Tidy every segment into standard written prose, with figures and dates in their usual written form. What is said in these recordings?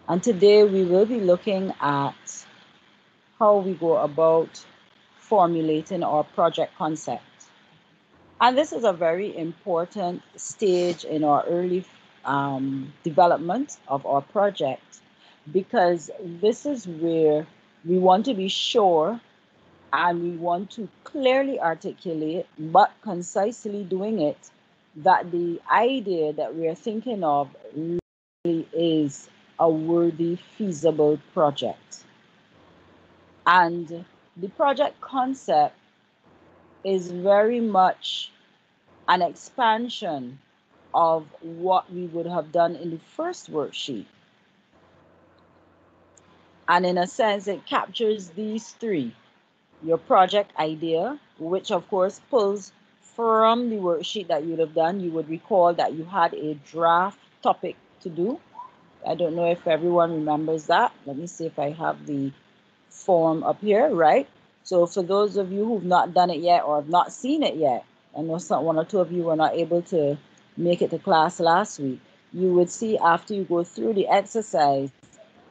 And today we will be looking at how we go about formulating our project concept. And this is a very important stage in our early development of our project, because this is where we want to be sure and we want to clearly articulate, but concisely doing it, that the idea that we are thinking of really is a worthy, feasible project. And the project concept is very much an expansion of what we would have done in the first worksheet. And in a sense, it captures these three: your project idea, which of course pulls from the worksheet that you would have done. You would recall that you had a draft topic to do. I don't know if everyone remembers that. Let me see if I have the form up here, right? So for those of you who've not done it yet or have not seen it yet, I know one or two of you were not able to make it to class last week, you would see after you go through the exercise,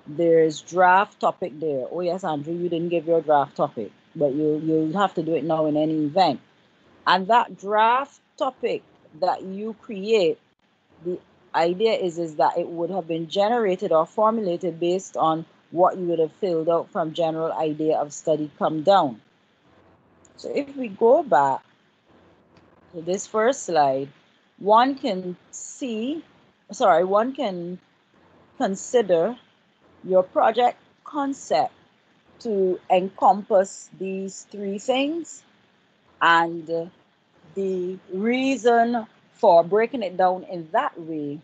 there's draft topic there. Oh yes, Andrew, you didn't give your draft topic, but you'll have to do it now in any event. And that draft topic that you create, the idea is that it would have been generated or formulated based on what you would have filled out from general idea of study come down. So if we go back to this first slide, one can consider your project concept to encompass these three things. And the reason for breaking it down in that way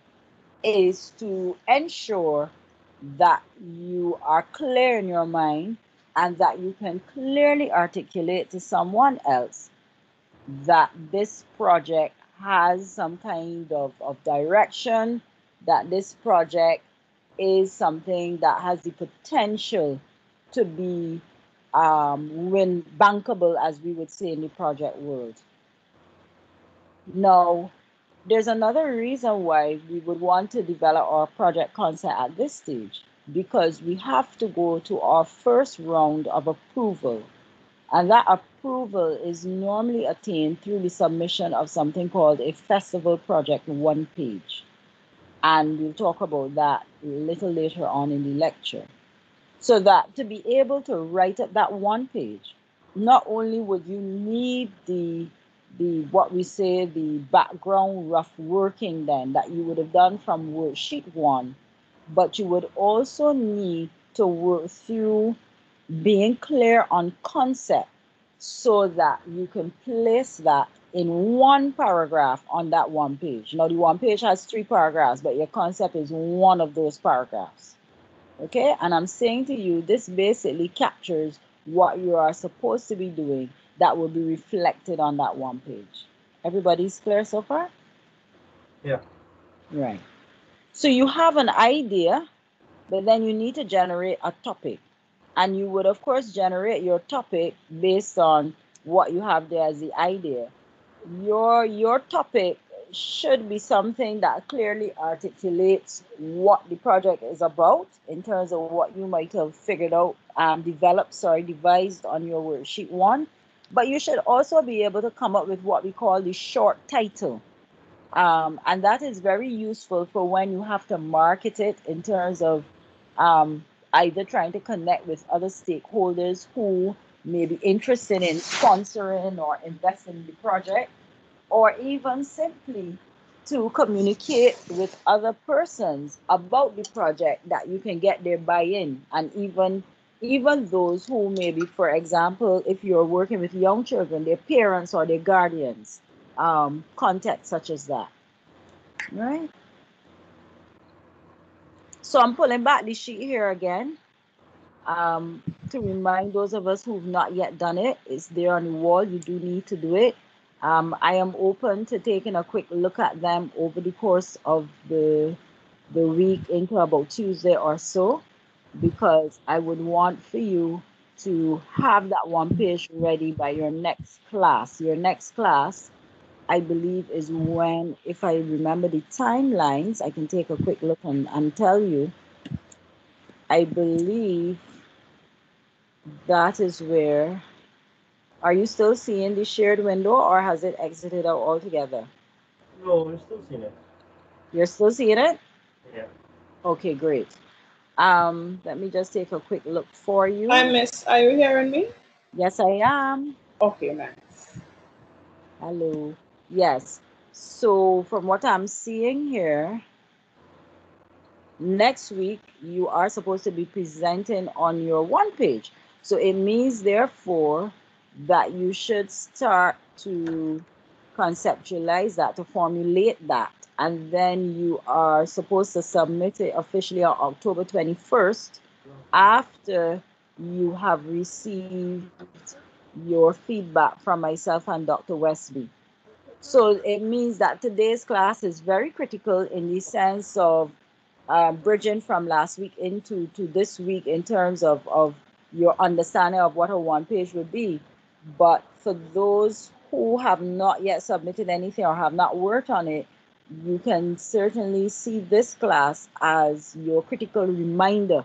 is to ensure that you are clear in your mind and that you can clearly articulate to someone else that this project has some kind of direction, that this project is something that has the potential to be when bankable, as we would say in the project world. Now, there's another reason why we would want to develop our project concept at this stage, because we have to go to our first round of approval. And that approval is normally attained through the submission of something called a festival project one page. And we'll talk about that a little later on in the lecture. So that to be able to write up that one page, not only would you need the what we say the background rough working then that you would have done from worksheet one, but you would also need to work through being clear on concept so that you can place that in one paragraph on that one page. Now the one page has 3 paragraphs, but your concept is one of those paragraphs. Okay, and I'm saying to you, this basically captures what you are supposed to be doing that will be reflected on that one page. Everybody's clear so far? Yeah. Right. So you have an idea, but then you need to generate a topic. And you would, of course, generate your topic based on what you have there as the idea. Your topic should be something that clearly articulates what the project is about in terms of what you might have figured out, devised on your worksheet one. But you should also be able to come up with what we call the short title. And that is very useful for when you have to market it in terms of either trying to connect with other stakeholders who may be interested in sponsoring or investing in the project, or even simply to communicate with other persons about the project that you can get their buy-in, and even those who maybe, for example, if you're working with young children, their parents or their guardians, context such as that, right? So I'm pulling back the sheet here again, to remind those of us who've not yet done it. It's there on the wall. You do need to do it. I am open to taking a quick look at them over the course of the week into about Tuesday or so, because I would want for you to have that one page ready by your next class. Your next class, I believe, is if I remember the timelines, I can take a quick look and tell you. I believe that is where, are you still seeing the shared window or has it exited out altogether? No, we're still seeing it. You're still seeing it? Yeah. Okay, great. Let me just take a quick look for you. I miss. Are you hearing me? Yes, I am. Okay, nice. Hello. Yes. So from what I'm seeing here, next week you are supposed to be presenting on your one page. So it means therefore that you should start to conceptualize that, to formulate that, and then you are supposed to submit it officially on October 21st after you have received your feedback from myself and Dr. Westby. So it means that today's class is very critical in the sense of bridging from last week into to this week in terms of your understanding of what a one page would be. But for those who have not yet submitted anything or have not worked on it, you can certainly see this class as your critical reminder,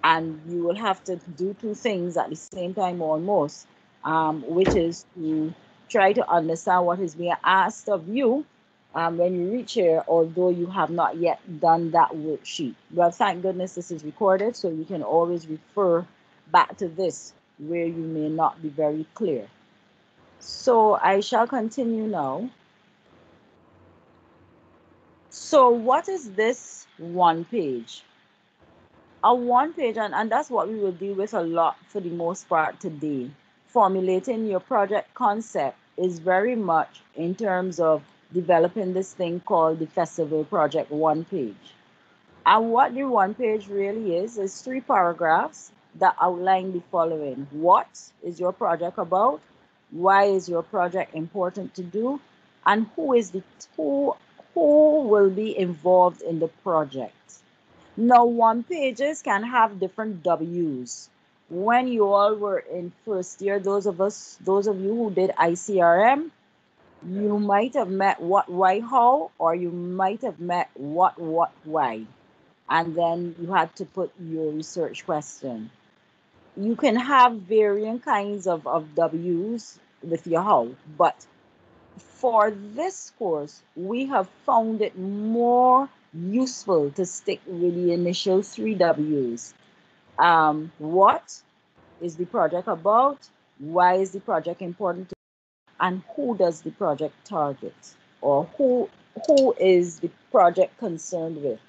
and you will have to do two things at the same time almost, which is to try to understand what is being asked of you when you reach here, although you have not yet done that worksheet. But thank goodness this is recorded, so you can always refer back to this where you may not be very clear. So I shall continue now. So what is this one page? A one page, and that's what we will deal with a lot for the most part today. Formulating your project concept is very much in terms of developing this thing called the festival project one page. And what the one page really is three paragraphs that outline the following. What is your project about? Why is your project important to do? And who who will be involved in the project? Now, one pages can have different W's. When you all were in first year, those of you who did ICRM, you might have met what, why, how, or you might have met what, why. And then you had to put your research question. You can have varying kinds of W's with your how, but for this course, we have found it more useful to stick with the initial three W's. What is the project about? Why is the project important? And who does the project target? Or who is the project concerned with?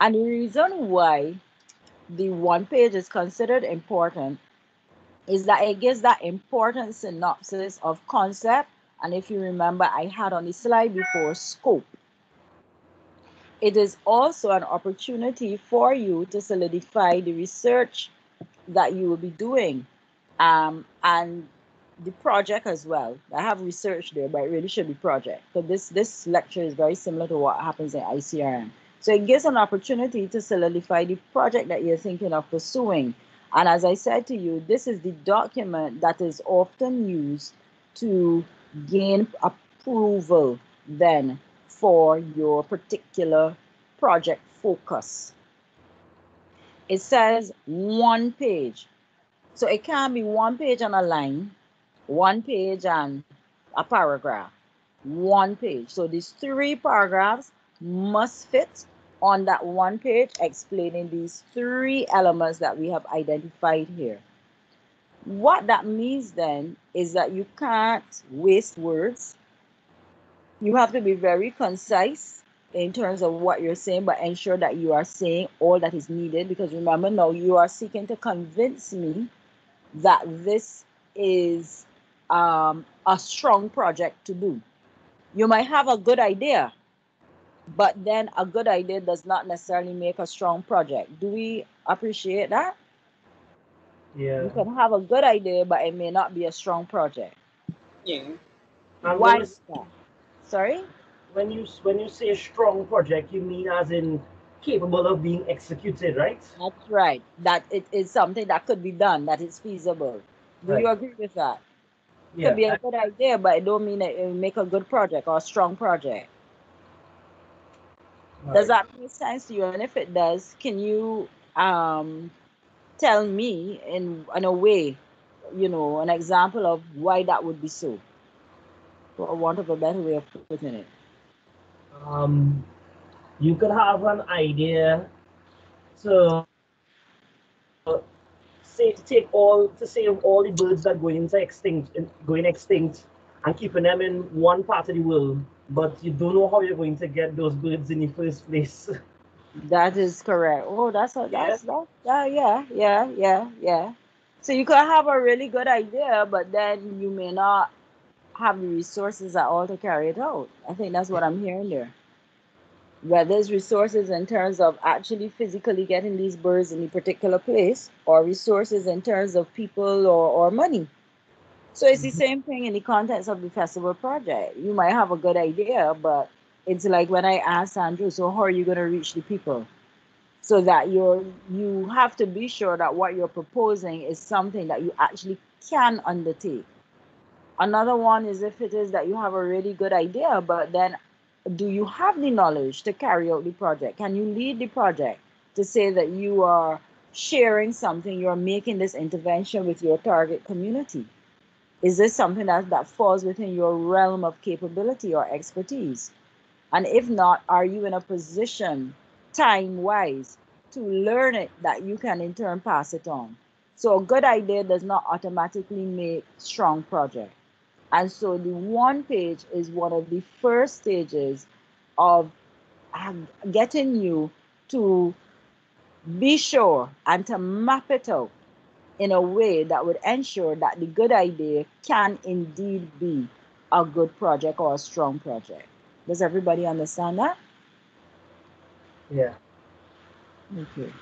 And the reason why the one page is considered important is that it gives that important synopsis of concept. And if you remember, I had on the slide before scope. It is also an opportunity for you to solidify the research that you will be doing, and the project as well. I have research there, but it really should be project. So this lecture is very similar to what happens in ICRM. So it gives an opportunity to solidify the project that you're thinking of pursuing. And as I said to you, this is the document that is often used to gain approval then for your particular project focus. It says one page. So it can be one page and a line, one page and a paragraph, one page. So these three paragraphs must fit on that one page explaining these three elements that we have identified here. What that means then is that you can't waste words. You have to be very concise in terms of what you're saying, but ensure that you are saying all that is needed, because remember now you are seeking to convince me that this is a strong project to do. You might have a good idea, but then a good idea does not necessarily make a strong project. Do we appreciate that? Yeah. You can have a good idea, but it may not be a strong project. Yeah. I'm Why gonna is that? Sorry? when you say strong project, you mean as in capable of being executed, right? That's right. That it is something that could be done, that is feasible. Do you Right. agree with that? Could Yeah. be a good idea, but it don't mean it will make a good project or a strong project. Does Right. that make sense to you? And if it does, can you um, tell me in a way, an example of why that would be so, for want of a better way of putting it? Um, you could have an idea to save all the birds that going extinct, and keeping them in one part of the world, but you don't know how you're going to get those birds in the first place. That is correct. Oh, Yeah. yeah, yeah, yeah, yeah. So you could have a really good idea, but then you may not have the resources at all to carry it out. I think that's what I'm hearing there. Whether it's resources in terms of actually physically getting these birds in a particular place, or resources in terms of people or money. So it's the Mhm. same thing in the context of the festival project. You might have a good idea, but it's like when I asked Andrew, so how are you going to reach the people? So that you have to be sure that what you're proposing is something that you actually can undertake. Another one is if it is that you have a really good idea, but then do you have the knowledge to carry out the project? Can you lead the project to say that you are sharing something, you're making this intervention with your target community? Is this something that falls within your realm of capability or expertise? And if not, are you in a position, time wise, to learn it that you can in turn pass it on? So a good idea does not automatically make strong project. And so the one page is one of the first stages of getting you to be sure and to map it out in a way that would ensure that the good idea can indeed be a good project or a strong project. Does everybody understand that? Yeah. Okay.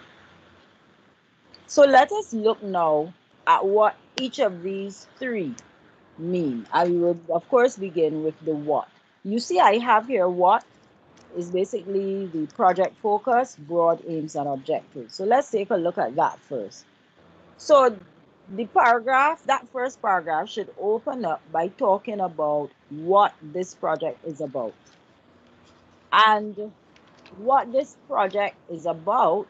So let us look now at what each of these three mean. I will, of course, begin with the what. You see, I have here what is basically the project focus, broad aims, and objectives. So let's take a look at that first. So the paragraph, that first paragraph should open up by talking about what this project is about. And what this project is about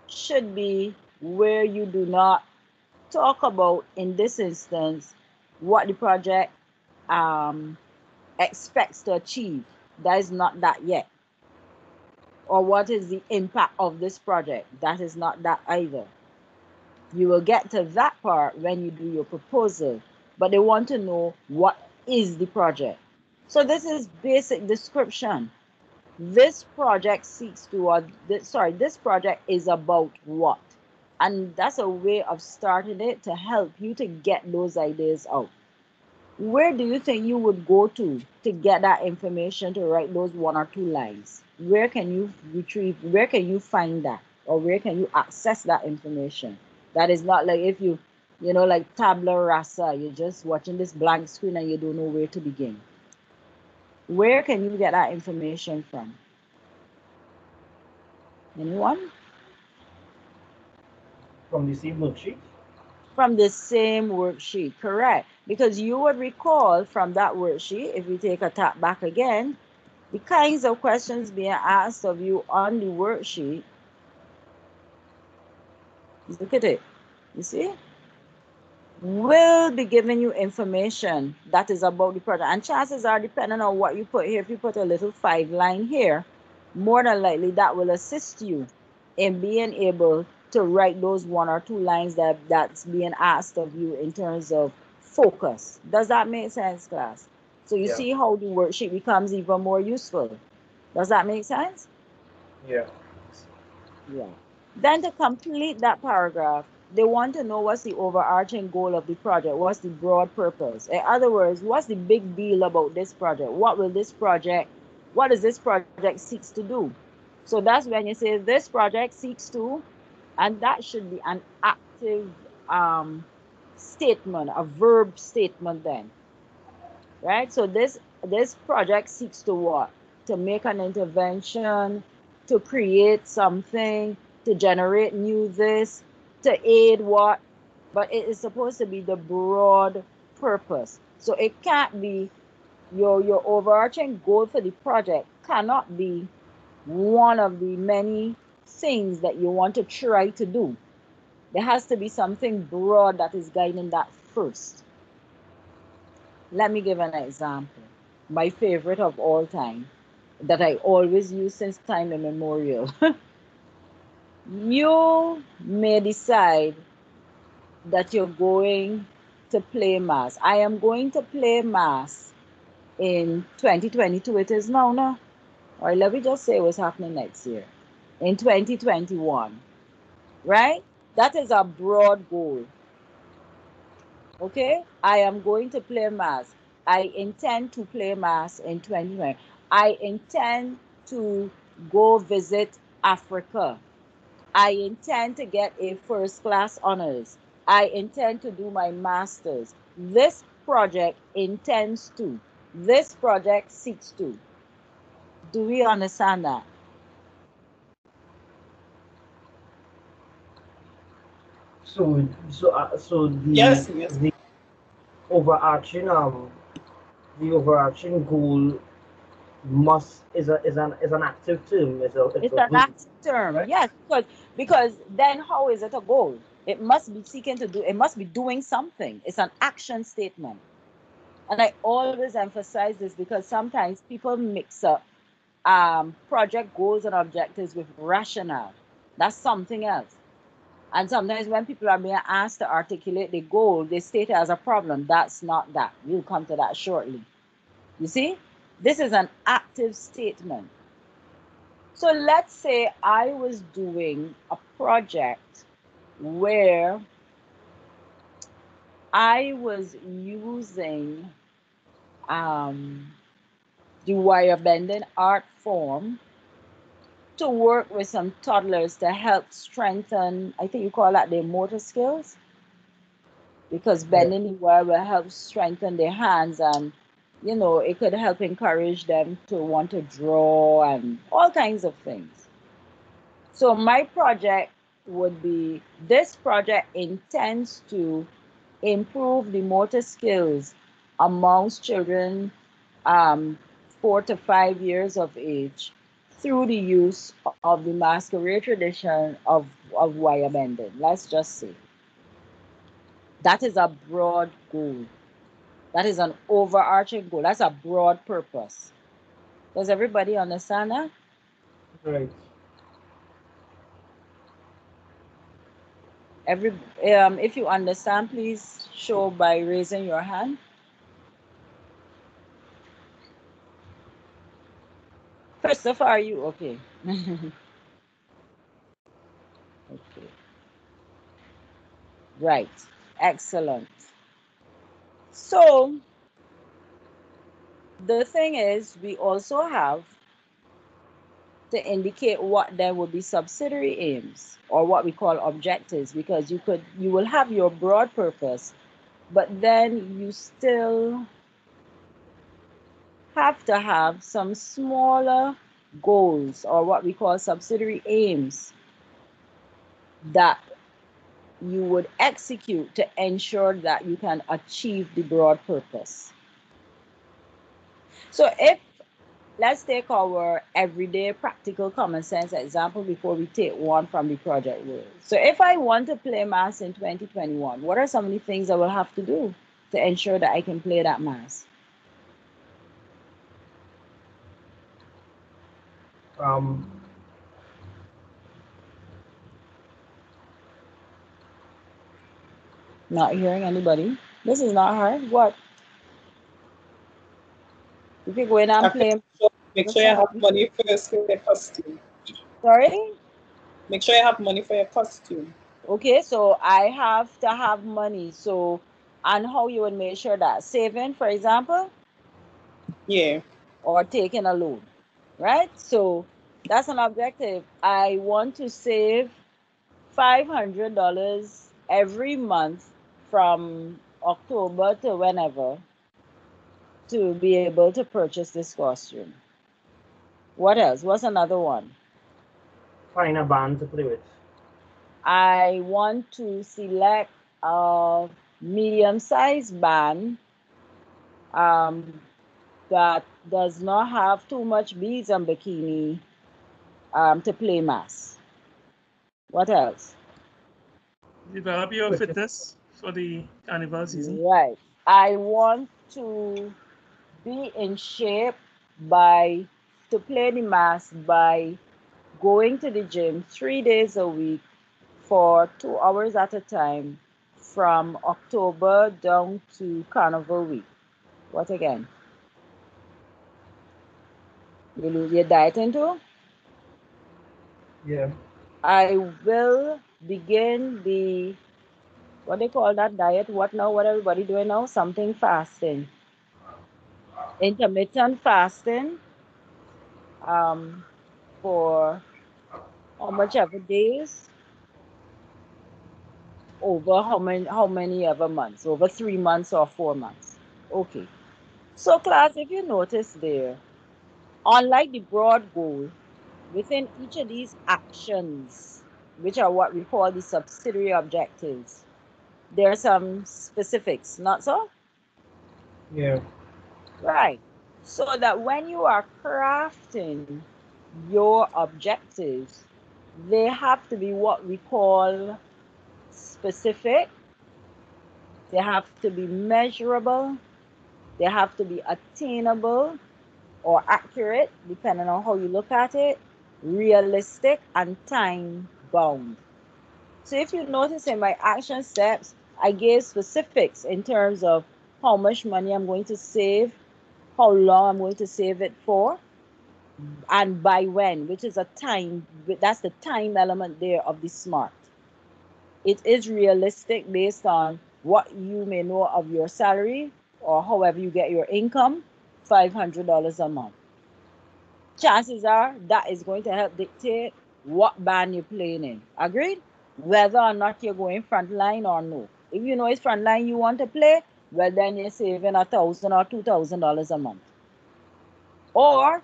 should be where you do not talk about, in this instance, what the project um, expects to achieve. That is not that yet. Or what is the impact of this project? That is not that either. You will get to that part when you do your proposal, but they want to know what is the project. So this is basic description. This project seeks to, this project is about what? And that's a way of starting it to help you to get those ideas out. Where do you think you would go to get that information to write those one or two lines? Where can you retrieve, where can you find that? Or where can you access that information? That is not like if like tabla rasa, you're just watching this blank screen and you don't know where to begin. Where can you get that information from? Anyone? From the same worksheet. From the same worksheet, correct. Because you would recall from that worksheet, if we take a tap back again, the kinds of questions being asked of you on the worksheet, look at it, you see, will be giving you information that is about the project. And chances are, depending on what you put here, if you put a little 5 line here, more than likely that will assist you in being able to write those one or two lines that's being asked of you in terms of focus. Does that make sense, class? So you Yeah. see how the worksheet becomes even more useful. Does that make sense? Yeah. Yeah. Then to complete that paragraph, they want to know what's the overarching goal of the project, what's the broad purpose. In other words, what's the big deal about this project? What does this project seeks to do? So that's when you say this project seeks to, and that should be an active statement, a verb statement then, right? So this project seeks to what? To make an intervention, to create something, to generate new this, to aid what? But it is supposed to be the broad purpose. So it can't be your overarching goal for the project cannot be one of the many things that you want to try to do. There has to be something broad that is guiding that first. Let me give an example. My favorite of all time that I always use since time immemorial. You may decide that you're going to play mass. I am going to play mass in 2022. It is now, no? Or let me just say what's happening next year. In 2021, right? That is a broad goal. Okay? I am going to play mass. I intend to play mass in 2020. I intend to go visit Africa. I intend to get a first class honors. I intend to do my master's. This project intends to. This project seeks to. Do we understand that? So Yes, yes. overarching the overarching goal must is an active term. It's It's a an verb, active term, right? yes, because then how is it a goal? It must be seeking to do. It must be doing something. It's an action statement, and I always emphasize this because sometimes people mix up project goals and objectives with rationale. That's something else. And sometimes when people are being asked to articulate the goal, they state it as a problem. That's not that. We'll come to that shortly. You see, this is an active statement. So let's say I was doing a project where I was using the wire bending art form to work with some toddlers to help strengthen, I think you call that their motor skills, because Yeah. bending the wire will help strengthen their hands, and it could help encourage them to want to draw and all kinds of things. So my project would be, this project intends to improve the motor skills amongst children um, 4 to 5 years of age through the use of the masquerade tradition of wire bending. Let's just say that is a broad goal. That is an overarching goal. That's a broad purpose. Does everybody understand that? Right. Every if you understand, please show by raising your hand. Christopher, are you okay? Okay, right. Excellent. So the thing is, we also have to indicate what there will be subsidiary aims or what we call objectives, because you will have your broad purpose, but then you still have to have some smaller goals or what we call subsidiary aims that you would execute to ensure that you can achieve the broad purpose. So if let's take our everyday practical common sense example before we take one from the project world. So if I want to play mass in 2021, what are some of the things I will have to do to ensure that I can play that mass? Um, Not hearing anybody. This is not hard. What? If you go in and Okay, play, so make what's sure you that? have money first for your costume. Sorry? Make sure you have money for your costume. Okay, so I have to have money. So, and how you would make sure that saving, for example, Yeah. or taking a loan, right? So that's an objective. I want to save $500 every month from October to whenever to be able to purchase this costume. What else? What's another one? find a band to play with. I want to select a medium-sized band um, that does not have too much beads and bikini, to play mass. What else? Develop your Purchase. fitness for the carnival season. Right. I want to be in shape by to play the mass by going to the gym 3 days a week for 2 hours at a time from October down to Carnival week. What again? You lose your diet into? Yeah. I will begin the what they call that diet? What now? What everybody doing now? Something fasting. Intermittent fasting. Um, for how much ever days over how many ever months? Over 3 months or 4 months. Okay. So class, if you notice there, unlike the broad goal, within each of these actions, which are what we call the subsidiary objectives, there are some specifics, not so? Yeah. Right. So that when you are crafting your objectives, they have to be what we call specific, they have to be measurable, they have to be attainable or accurate, depending on how you look at it, realistic, and time bound. So if you notice in my action steps, I gave specifics in terms of how much money I'm going to save, how long I'm going to save it for, and by when, which is a time, that's the time element there of the SMART. It is realistic based on what you may know of your salary or however you get your income, $500 a month. Chances are that is going to help dictate what band you're playing in. Agreed? Whether or not you're going frontline or no. If you know it's frontline you want to play, well then you're saving $1,000 or $2,000 a month. Or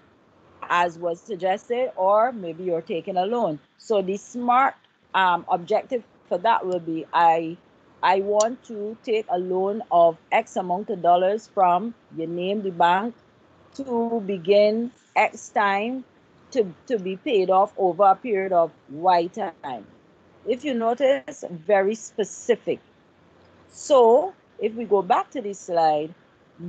as was suggested, or maybe you're taking a loan. So the SMART objective for that will be I want to take a loan of X amount of dollars from you name the bank to begin X time to be paid off over a period of Y time. If you notice, very specific. So if we go back to this slide,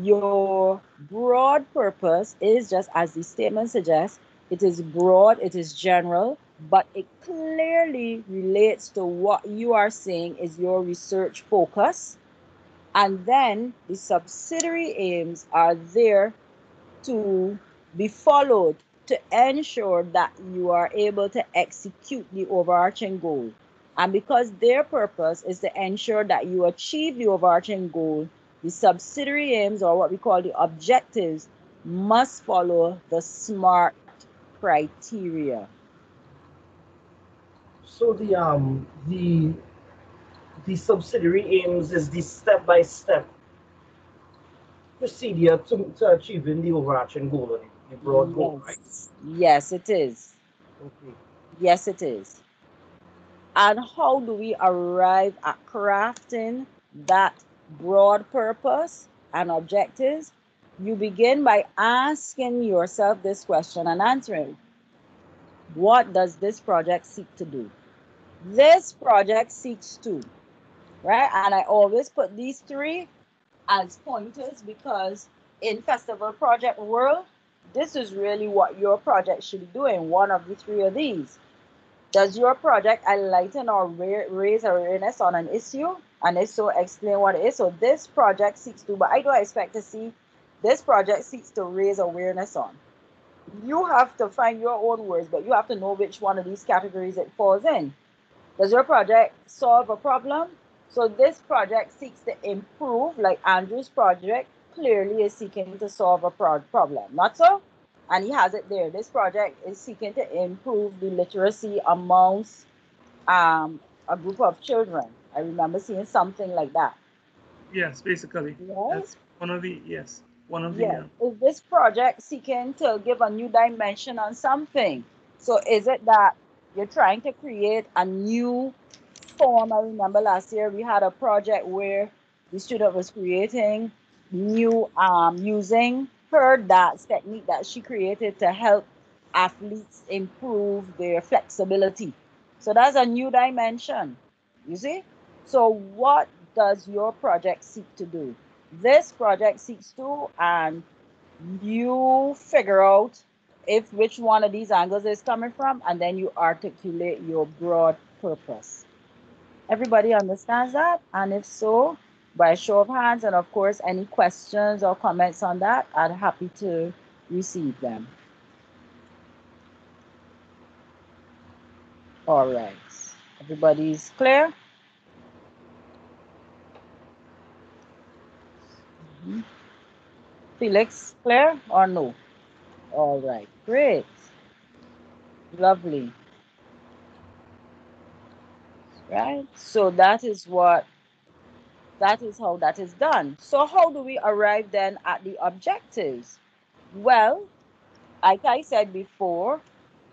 your broad purpose is just as the statement suggests, it is broad, it is general, but it clearly relates to what you are saying is your research focus. And then the subsidiary aims are there to be followed to ensure that you are able to execute the overarching goal. And because their purpose is to ensure that you achieve the overarching goal, the subsidiary aims, or what we call the objectives, must follow the SMART criteria. So the subsidiary aims is the step-by-step procedure to achieving the overarching goal, or the broad goal, right? Yes, it is. Okay. Yes, it is. And how do we arrive at crafting that broad purpose and objectives? You begin by asking yourself this question and answering, what does this project seek to do? This project seeks to, right? And I always put these three as pointers because in festival project world, this is really what your project should be doing, one of the three of these. Does your project enlighten or raise awareness on an issue? And if so, explain what it is. So this project seeks to, but I don't expect to see this project seeks to raise awareness on. You have to find your own words, but you have to know which one of these categories it falls in. Does your project solve a problem? So this project seeks to improve, like Andrew's project clearly is seeking to solve a problem, not so? And he has it there. This project is seeking to improve the literacy amongst a group of children. I remember seeing something like that. Yes, basically. Yes. That's one of the, yes, one of the, Yes. Is this project seeking to give a new dimension on something? So is it that you're trying to create a new form? I remember last year we had a project where the student was creating new using her dance technique that she created to help athletes improve their flexibility. So that's a new dimension, you see? So what does your project seek to do? This project seeks to, and you figure out if which one of these angles is coming from, and then you articulate your broad purpose. Everybody understands that? And if so, by show of hands, and of course, any questions or comments on that, I'd happy to receive them. All right. Everybody's clear? Felix, clear or no? All right, great. Lovely. Right? So that is how that is done. So how do we arrive then at the objectives? Well, like I said before,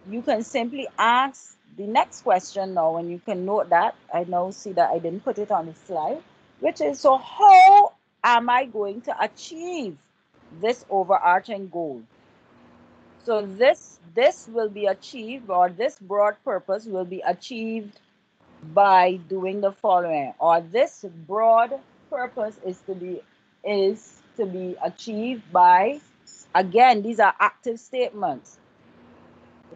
you can simply ask the next question now, and you can note that. I now see that I didn't put it on the slide, which is, so how am I going to achieve this overarching goal? So this will be achieved, or this broad purpose will be achieved by doing the following, or this broad purpose is to be achieved by, again, these are active statements.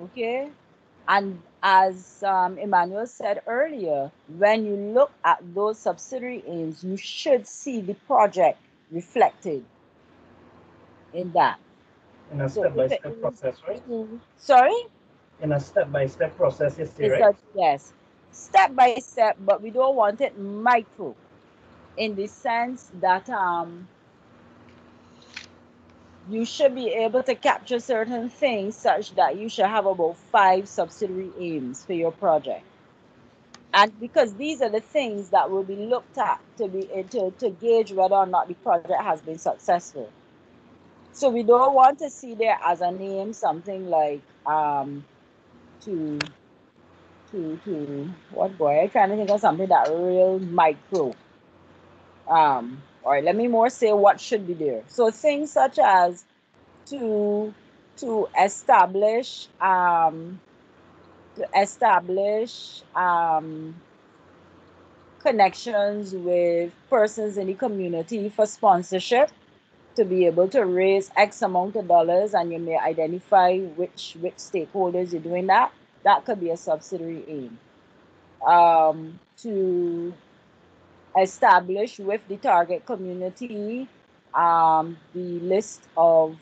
Okay, and as Emmanuel said earlier, when you look at those subsidiary aims, you should see the project reflected in that. In a step-by-step process, right? Sorry? In a step-by-step process, yes, It's right? yes, step by step, but we don't want it micro, in the sense that you should be able to capture certain things such that you should have about 5 subsidiary aims for your project. And because these are the things that will be looked at to gauge whether or not the project has been successful. So we don't want to see there as a name something like to what boy? I'm trying to think of something that real micro. All right, let me more say what should be there. So things such as to establish connections with persons in the community for sponsorship, to be able to raise X amount of dollars, and you may identify which stakeholders you're doing that. That could be a subsidiary aim. To establish with the target community the list of,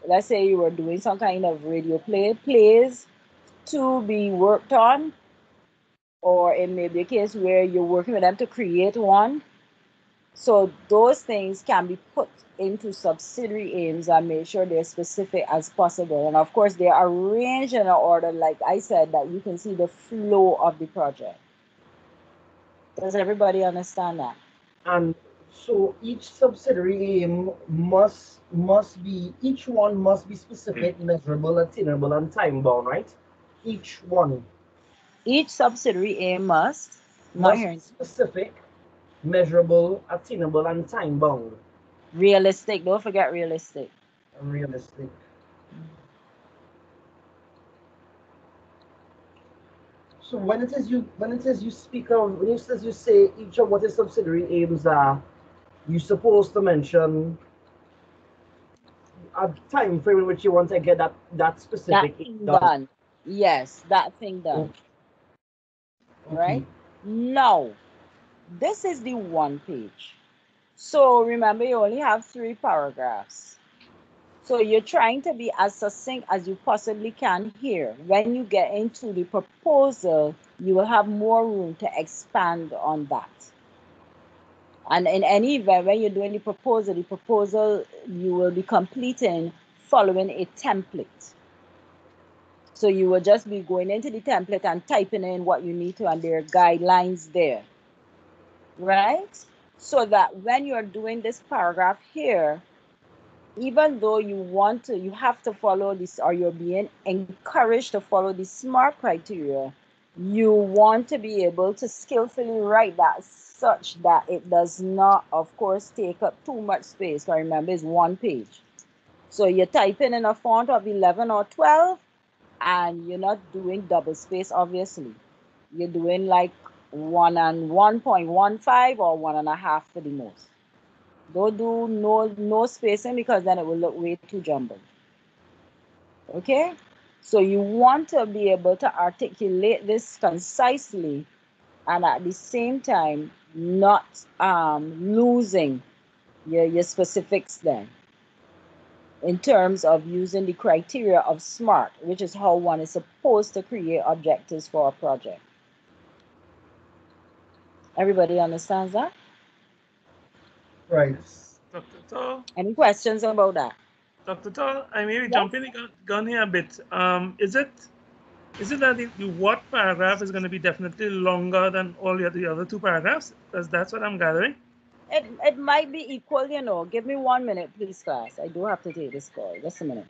let's say you were doing some kind of radio plays to be worked on, or it may be a case where you're working with them to create one. So those things can be put into subsidiary aims and make sure they're specific as possible. And of course, they are arranged in an order, like I said, that you can see the flow of the project. Does everybody understand that? And so each subsidiary aim must be, each one must be specific, measurable, attainable, and time bound, right? Each one Each subsidiary aim must be specific, measurable, attainable, and time bound. Realistic. Don't forget realistic. Realistic. So when it is you speak of, when it says you say each of what your subsidiary aims are, you're supposed to mention a time frame in which you want to get that specific thing done. Yes, that thing done. Okay. Right? Now, this is the one page. So remember, you only have 3 paragraphs. So you're trying to be as succinct as you possibly can here. When you get into the proposal, you will have more room to expand on that. And in any event, when you're doing the proposal you will be completing following a template. So you will just be going into the template and typing in what you need to, and there are guidelines there, right? So that when you're doing this paragraph here, even though you have to follow this, or you're being encouraged to follow the SMART criteria, you want to be able to skillfully write that such that it does not, of course, take up too much space. So remember, it's one page. So you're typing in a font of 11 or 12, and you're not doing double space, obviously. You're doing like 1 and 1.15 or 1.5 for the most. Don't do no spacing because then it will look way too jumbled. Okay? So you want to be able to articulate this concisely and at the same time not losing your specifics then in terms of using the criteria of SMART, which is how one is supposed to create objectives for a project. Everybody understands that? Right. Yes. Dr. Tall, Any questions about that? Dr. Tall, I may be Yes. jumping the gun here a bit. Is it that the what paragraph is going to be definitely longer than all the other two paragraphs? Because that's what I'm gathering. It might be equal, you know. Give me 1 minute, please, class. I do have to take this call. Just a minute.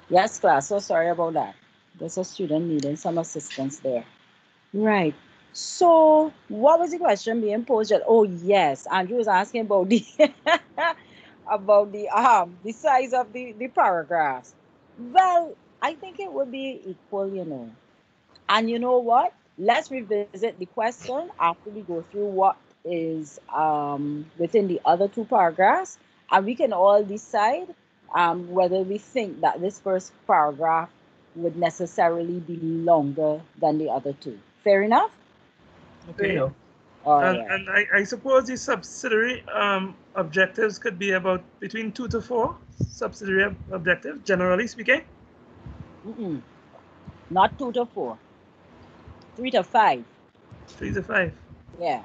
Yes, class. So sorry about that. There's a student needing some assistance there. Right. So, what was the question being posed? Oh, yes. Andrew was asking about the about the size of the paragraphs. Well, I think it would be equal, you know. And you know what? Let's revisit the question after we go through what is within the other two paragraphs, and we can all decide whether we think that this first paragraph would necessarily be longer than the other two. Fair enough? You Okay. know. All And, right. and I suppose the subsidiary objectives could be about between 2 to 4 subsidiary objectives, generally speaking. Mm-mm. Not 2 to 4, 3 to 5. 3 to 5. Yeah.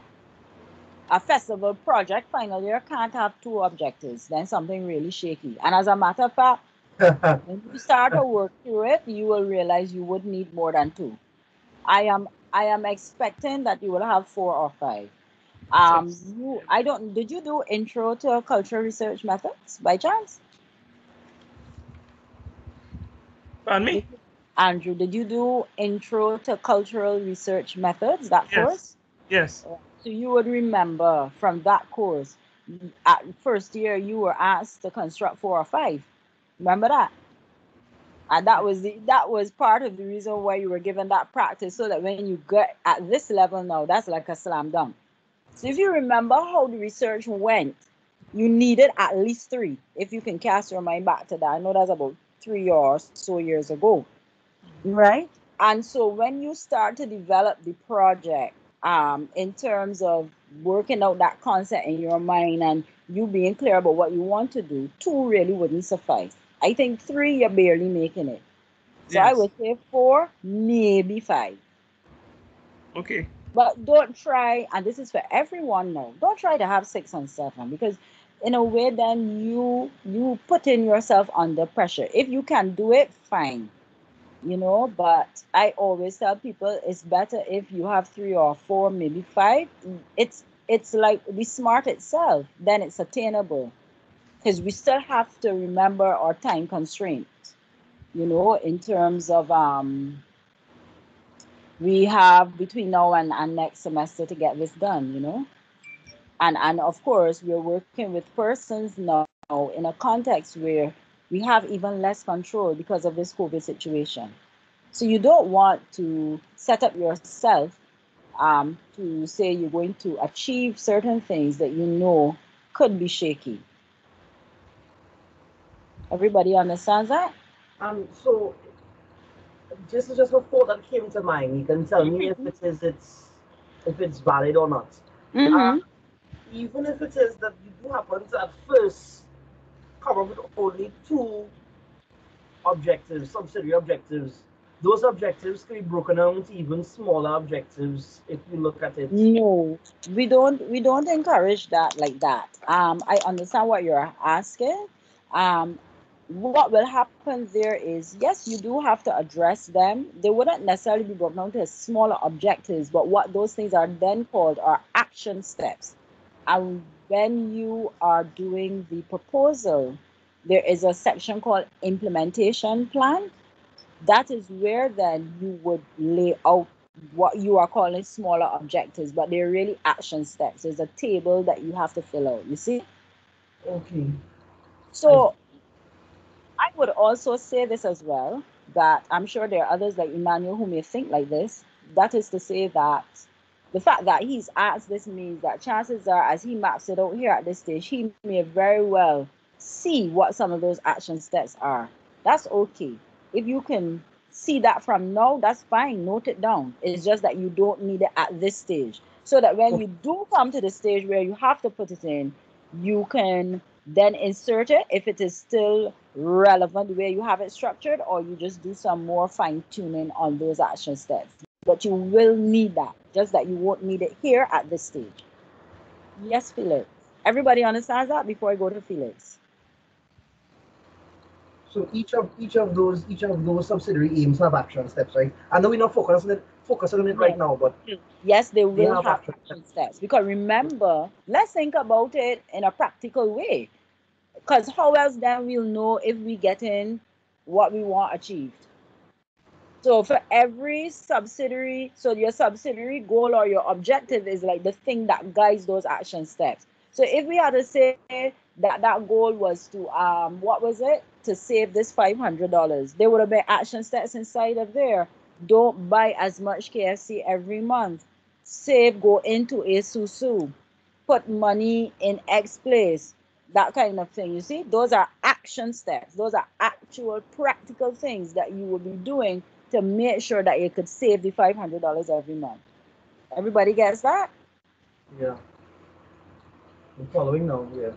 A festival project final year can't have two objectives. Then something really shaky. And as a matter of fact, when you start to work through it, you will realize you would need more than two. I am expecting that you will have 4 or 5. You I don't did you do intro to cultural research methods by chance? Pardon Did me? you, Andrew, did you do intro to cultural research methods, that Yes. course? Yes. So you would remember from that course, at first year you were asked to construct 4 or 5. Remember that? And that was part of the reason why you were given that practice, so that when you get at this level now, that's like a slam dunk. So if you remember how the research went, you needed at least 3. If you can cast your mind back to that, I know that's about 3 or so years ago, right? And so when you start to develop the project, in terms of working out that concept in your mind and you being clear about what you want to do, 2 really wouldn't suffice. I think 3, you're barely making it. So I Yes. would say 4, maybe 5. Okay. But don't try, and this is for everyone now, don't try to have 6 and 7, because in a way then you putting yourself under pressure. If you can do it, fine. But I always tell people it's better if you have 3 or 4, maybe 5. It's like the smart itself, then it's attainable, because we still have to remember our time constraints, in terms of we have between now and next semester to get this done. And of course we're working with persons now in a context where we have even less control because of this COVID situation. So you don't want to set up yourself to say you're going to achieve certain things that could be shaky. Everybody understands that? So this is just a thought that came to mind. You can tell me if it's valid or not. Uh, Mm-hmm. Even if it is that you do happen to at first come up with only 2 objectives, subsidiary objectives, those objectives can be broken down into even smaller objectives if you look at it. No, we don't encourage that like that. I understand what you're asking. What will happen there is, yes, you do have to address them. They wouldn't necessarily be broken down to smaller objectives, but what those things are then called are action steps. And when you are doing the proposal, there is a section called implementation plan. That is where then you would lay out what you are calling smaller objectives, but they're really action steps. There's a table that you have to fill out, you see? Okay. I So I would also say this as well, that I'm sure there are others like Emmanuel who may think like this. That is to say that the fact that he's asked this means that chances are, as he maps it out here at this stage, he may very well see what some of those action steps are. That's okay. If you can see that from now, that's fine. Note it down. It's just that you don't need it at this stage. So that when you do come to the stage where you have to put it in, you can then insert it if it is still relevant the way you have it structured, or you just do some more fine tuning on those action steps. But you will need that, just that you won't need it here at this stage. Yes, Felix. Everybody understands that before I go to Felix? So each of those subsidiary aims have action steps, right? I know we're not focusing on it right Yes. now, but Yes, they they will have have action action steps. steps. Because remember, let's think about it in a practical way. Because how else then we'll know if we get in what we want achieved. So for every subsidiary, so your subsidiary goal or your objective is like the thing that guides those action steps. So if we had to say that that goal was to what was it, to save this $500, there would have been action steps inside of there. Don't buy as much KFC every month. Save, go into a susu, put money in X place, that kind of thing. You see, those are action steps. Those are actual practical things that you will be doing to make sure that you could save the $500 every month. Everybody gets that? Yeah. I'm following now. Yeah.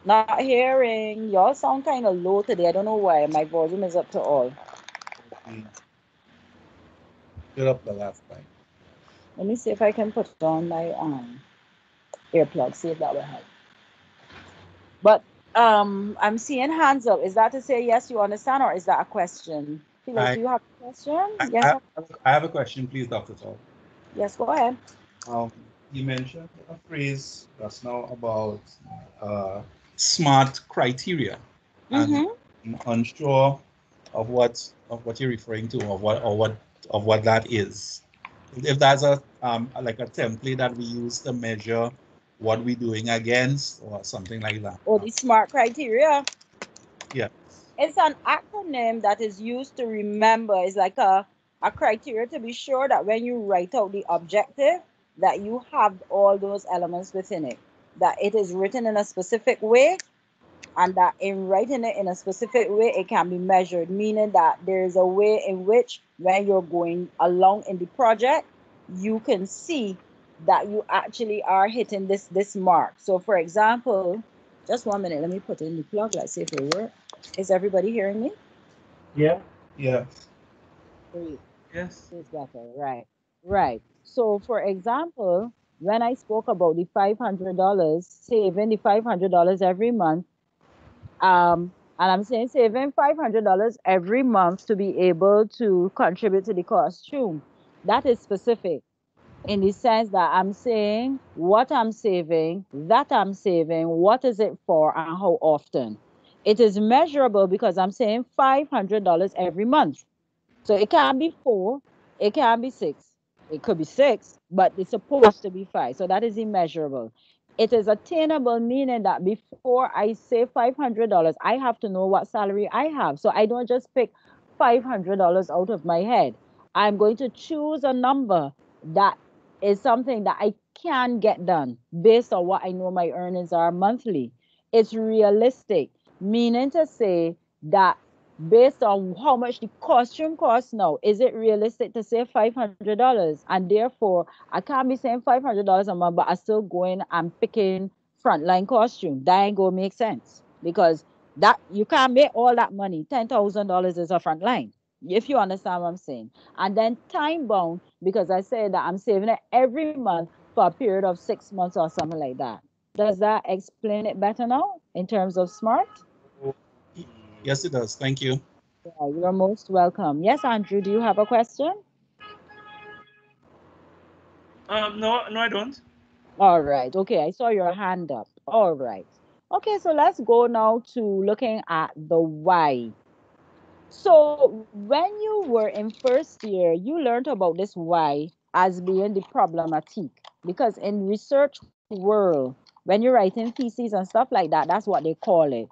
Not hearing. Y'all sound kind of low today. I don't know why. My volume is up to all. Get up the last time. Let me see if I can put on my earplug. See if that will help. But I'm seeing hands up. Is that to say yes, you understand, or is that a question? Felix, do you have a question? Yes. I have a question, please, Dr. Tall. Yes, go ahead. You mentioned a phrase just now about smart criteria, and I'm unsure of what you're referring to, or what that is. If that's a like a template that we use to measure what we're doing against, or something like that. Oh, the SMART criteria. Yeah. It's an acronym that is used to remember. It's like a criteria to be sure that when you write out the objective, that you have all those elements within it, that it is written in a specific way, and that in writing it in a specific way, it can be measured, meaning that there is a way in which when you're going along in the project, you can see that you actually are hitting this mark. So for example, just 1 minute, let me put in the plug. Let's see if it works. Is everybody hearing me? Yeah. Yeah. Great. Yes. It's better. Right. Right. So for example, when I spoke about the $500, saving the $500 every month, and I'm saying saving $500 every month to be able to contribute to the costume, that is specific in the sense that I'm saying what I'm saving, that I'm saving, what is it for, and how often. It is measurable because I'm saying $500 every month. So it can't be 4, it can't be 6. It could be 6, but it's supposed to be 5. So that is immeasurable. It is attainable, meaning that before I say $500, I have to know what salary I have. So I don't just pick $500 out of my head. I'm going to choose a number that is something that I can get done based on what I know my earnings are monthly. It's realistic, meaning to say that based on how much the costume costs now, is it realistic to say $500? And therefore, I can't be saying $500 a month, but I still going and picking frontline costume. That ain't gonna make sense because that you can't make all that money. $10,000 is a frontline, if you understand what I'm saying. And then time bound, because I say that I'm saving it every month for a period of 6 months or something like that. Does that explain it better now in terms of SMART? Yes, it does. Thank you. Yeah, you're most welcome. Yes, Andrew, do you have a question? No, I don't. All right. Okay, I saw your hand up. All right. Okay, so let's go now to looking at the why. So when you were in first year, you learned about this why as being the problematic, because in research world, when you're writing theses and stuff like that, that's what they call it.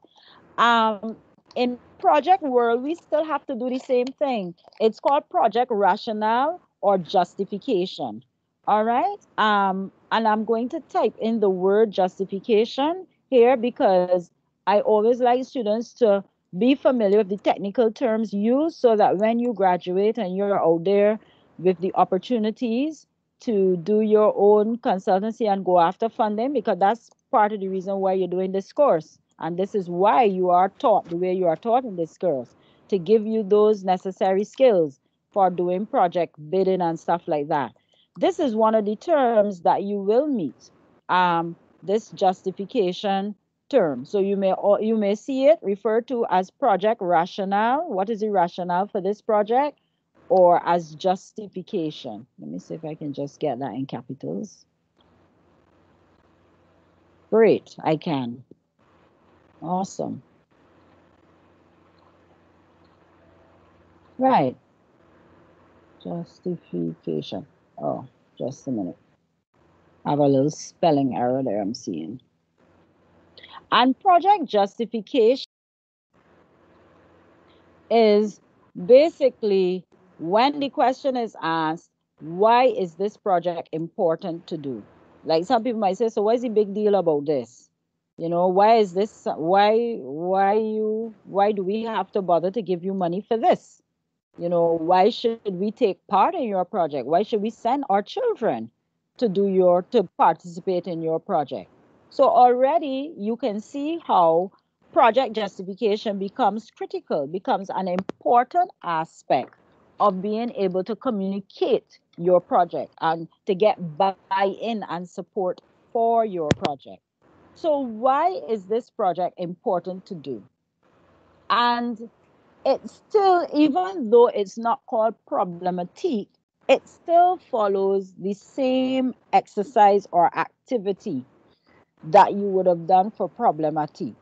In project world, we still have to do the same thing. It's called project rationale or justification. All right. And I'm going to type in the word justification here because I always like students to be familiar with the technical terms used so that when you graduate and you're out there with the opportunities to do your own consultancy and go after funding, because that's part of the reason why you're doing this course. And this is why you are taught the way you are taught in this course, to give you those necessary skills for doing project bidding and stuff like that. This is one of the terms that you will meet. This justification term. So you may see it referred to as project rationale. What is the rationale for this project? Or as justification. Let me see if I can just get that in capitals. Great, I can. Awesome. Right. Justification. Oh, just a minute. I have a little spelling error there I'm seeing. And project justification is basically when the question is asked, why is this project important to do? Like some people might say, so what's the big deal about this? Why is this, why do we have to bother to give you money for this? Why should we take part in your project? Why should we send our children to participate in your project? So already you can see how project justification becomes critical, becomes an important aspect of being able to communicate your project and to get buy-in and support for your project. So why is this project important to do? And it still, even though it's not called problematic, it still follows the same exercise or activity that you would have done for problematic.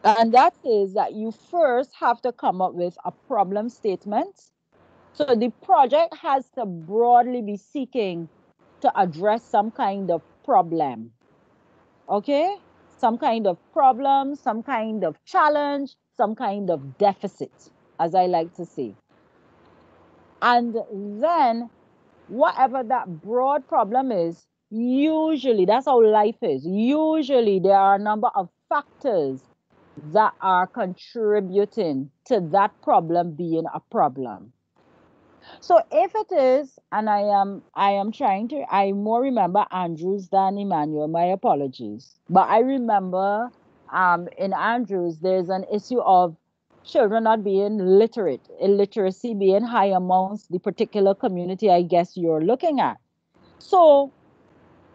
And that is that you first have to come up with a problem statement. So the project has to broadly be seeking to address some kind of problem. Okay? Some kind of problem, some kind of challenge, some kind of deficit, as I like to say. And then, whatever that broad problem is, usually that's how life is. Usually, there are a number of factors that are contributing to that problem being a problem. So if it is, and I am trying to, I more remember Andrews than Emmanuel, my apologies. But I remember in Andrews, there's an issue of children not being literate, illiteracy being high amongst the particular community I guess you're looking at. So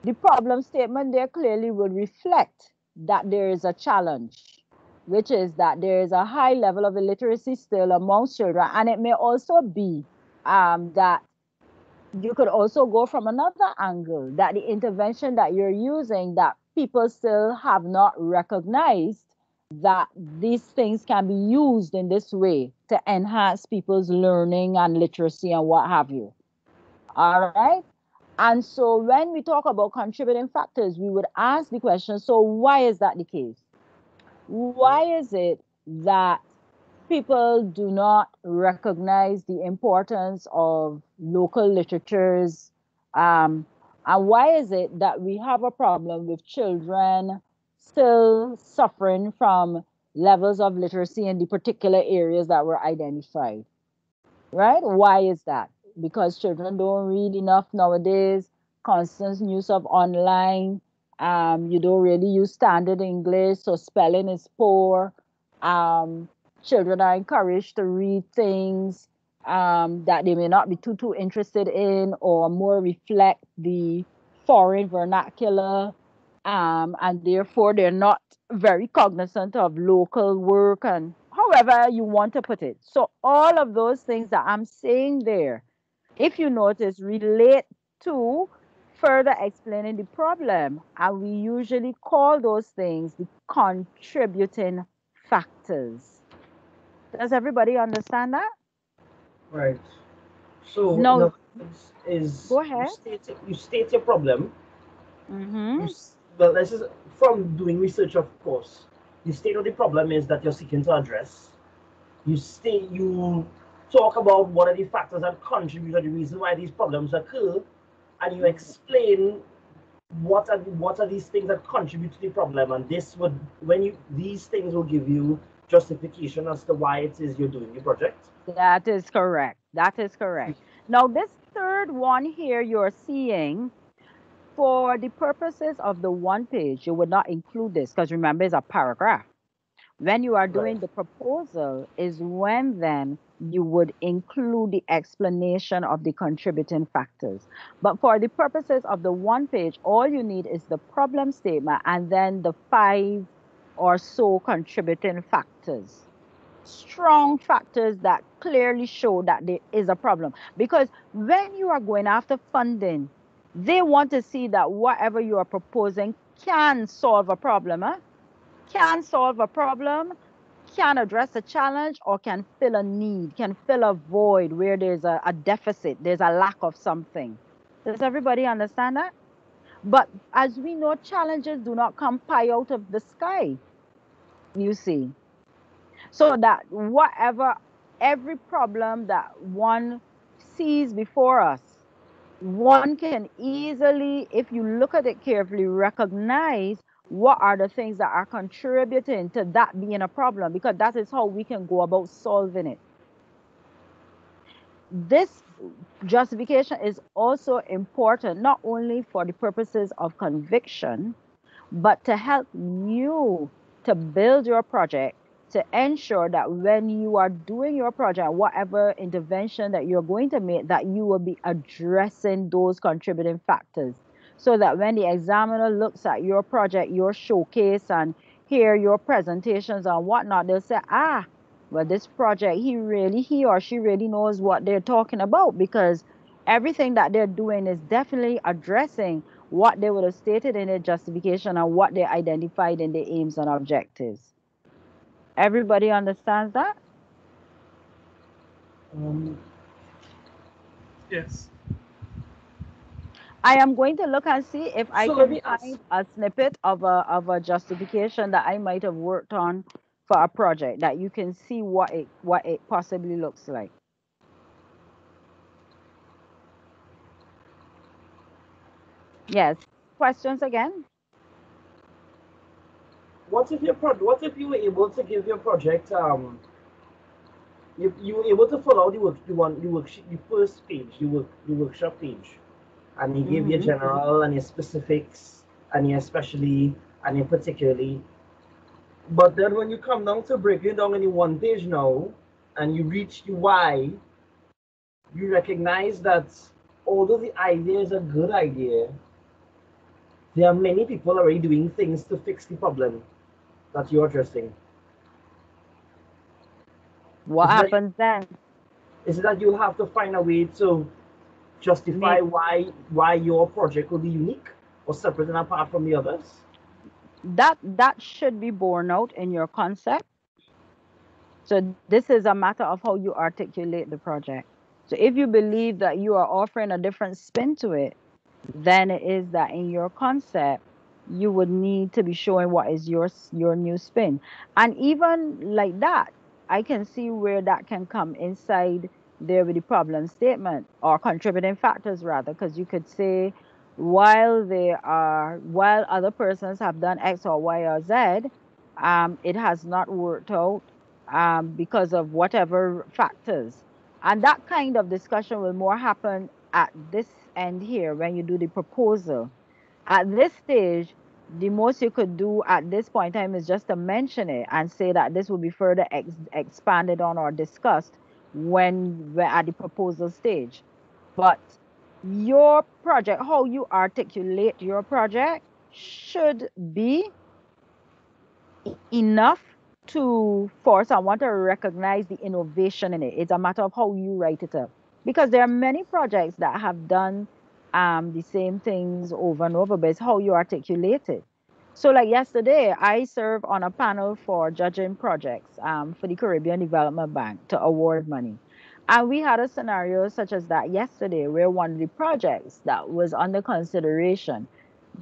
the problem statement there clearly would reflect that there is a challenge, which is that there is a high level of illiteracy still amongst children. And it may also be that you could also go from another angle, that the intervention that you're using, that people still have not recognized that these things can be used in this way to enhance people's learning and literacy and what have you. All right. And so when we talk about contributing factors, we would ask the question, so why is that the case? Why is it that people do not recognize the importance of local literatures? And why is it that we have a problem with children still suffering from levels of literacy in the particular areas that were identified? Right? Why is that? Because children don't read enough nowadays, constant use of online, you don't really use standard English, so spelling is poor. Um, Children are encouraged to read things that they may not be too interested in or more reflect the foreign vernacular, and therefore they're not very cognizant of local work and however you want to put it. So all of those things that I'm saying there, if you notice, relate to further explaining the problem. And we usually call those things the contributing factors. Does everybody understand that? Right. So, in No, other words, is go ahead. you state your problem. Mm-hmm. Well, this is from doing research, of course. You state what the problem is that you're seeking to address. You talk about what are the factors that contribute to the reason why these problems occur, and you explain what are these things that contribute to the problem, and this would when you these things will give you justification as to why it is you're doing the project. That is correct. That is correct. Now, this third one here you're seeing, for the purposes of the one page, you would not include this because remember, it's a paragraph. When you are Right. doing the proposal is when then you would include the explanation of the contributing factors. But for the purposes of the one page, all you need is the problem statement and then the 5 or so contributing factors. Strong factors that clearly show that there is a problem. Because when you are going after funding, they want to see that whatever you are proposing can solve a problem. Can solve a problem, can address a challenge or can fill a need, can fill a void where there's a deficit, there's a lack of something. Does everybody understand that? But as we know, challenges do not come pie out of the sky, you see. So that whatever, every problem that one sees before us, one can easily, if you look at it carefully, recognize what are the things that are contributing to that being a problem, because that is how we can go about solving it. This justification is also important not only for the purposes of conviction, but to help you to build your project, to ensure that when you are doing your project, whatever intervention that you're going to make, that you will be addressing those contributing factors. So that when the examiner looks at your project, your showcase, and hear your presentations and whatnot, they'll say, ah, well, this project, he or she really knows what they're talking about, because everything that they're doing is definitely addressing what they would have stated in their justification and what they identified in their aims and objectives. Everybody understands that? Yes. I am going to look and see if I So let can me ask. find a snippet of a justification that I might have worked on for a project, that you can see what it possibly looks like. Yes. Questions again? What if what if you were able to give your project you were able to follow the worksheet, the first page, the workshop page, and you give your Mm-hmm. general and your specifics and your especially and your particularly. But then when you come down to breaking down in the one page now, and you reach the why, you recognize that although the idea is a good idea, there are many people already doing things to fix the problem that you're addressing. What Is that happens then? is that you have to find a way to justify Make why your project will be unique or separate and apart from the others? that should be borne out in your concept. So this is a matter of how you articulate the project. So if you believe that you are offering a different spin to it, then it is that in your concept, you would need to be showing what is your new spin. And even like that, I can see where that can come inside there with the problem statement, or contributing factors rather, because you could say, while other persons have done X or Y or Z, it has not worked out because of whatever factors. And that kind of discussion will more happen at this end here when you do the proposal. At this stage, the most you could do at this point in time is just to mention it and say that this will be further expanded on or discussed when we're at the proposal stage. But your project, how you articulate your project, should be enough for someone to recognize the innovation in it. It's a matter of how you write it up. Because there are many projects that have done the same things over and over, but it's how you articulate it. So, like yesterday, I serve on a panel for judging projects for the Caribbean Development Bank to award money. And we had a scenario such as that yesterday, where one of the projects that was under consideration,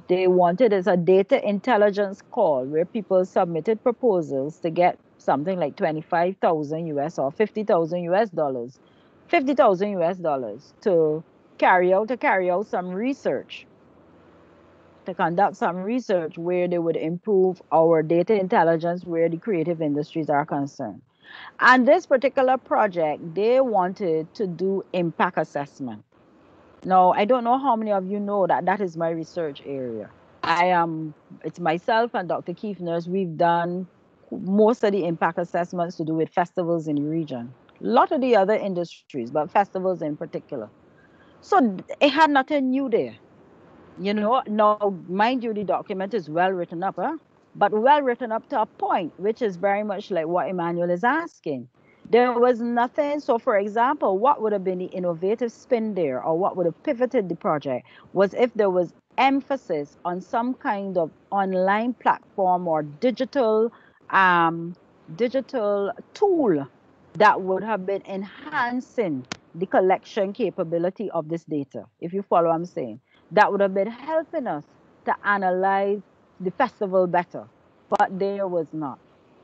they wanted is a data intelligence call where people submitted proposals to get something like 25,000 US or 50,000 US dollars, 50,000 US dollars to carry out some research, to conduct some research where they would improve our data intelligence where the creative industries are concerned. And this particular project, they wanted to do impact assessment. Now, I don't know how many of you know that that is my research area. It's myself and Dr. Keith Nurse. We've done most of the impact assessments to do with festivals in the region. A lot of the other industries, but festivals in particular. So it had nothing new there. Now, mind you, the document is well written up, huh? But well written up to a point, which is very much like what Emmanuel is asking. There was nothing. So, for example, what would have been the innovative spin there, or what would have pivoted the project, was if there was emphasis on some kind of online platform or digital digital tool that would have been enhancing the collection capability of this data, if you follow what I'm saying. That would have been helping us to analyze the festival better, but there was not.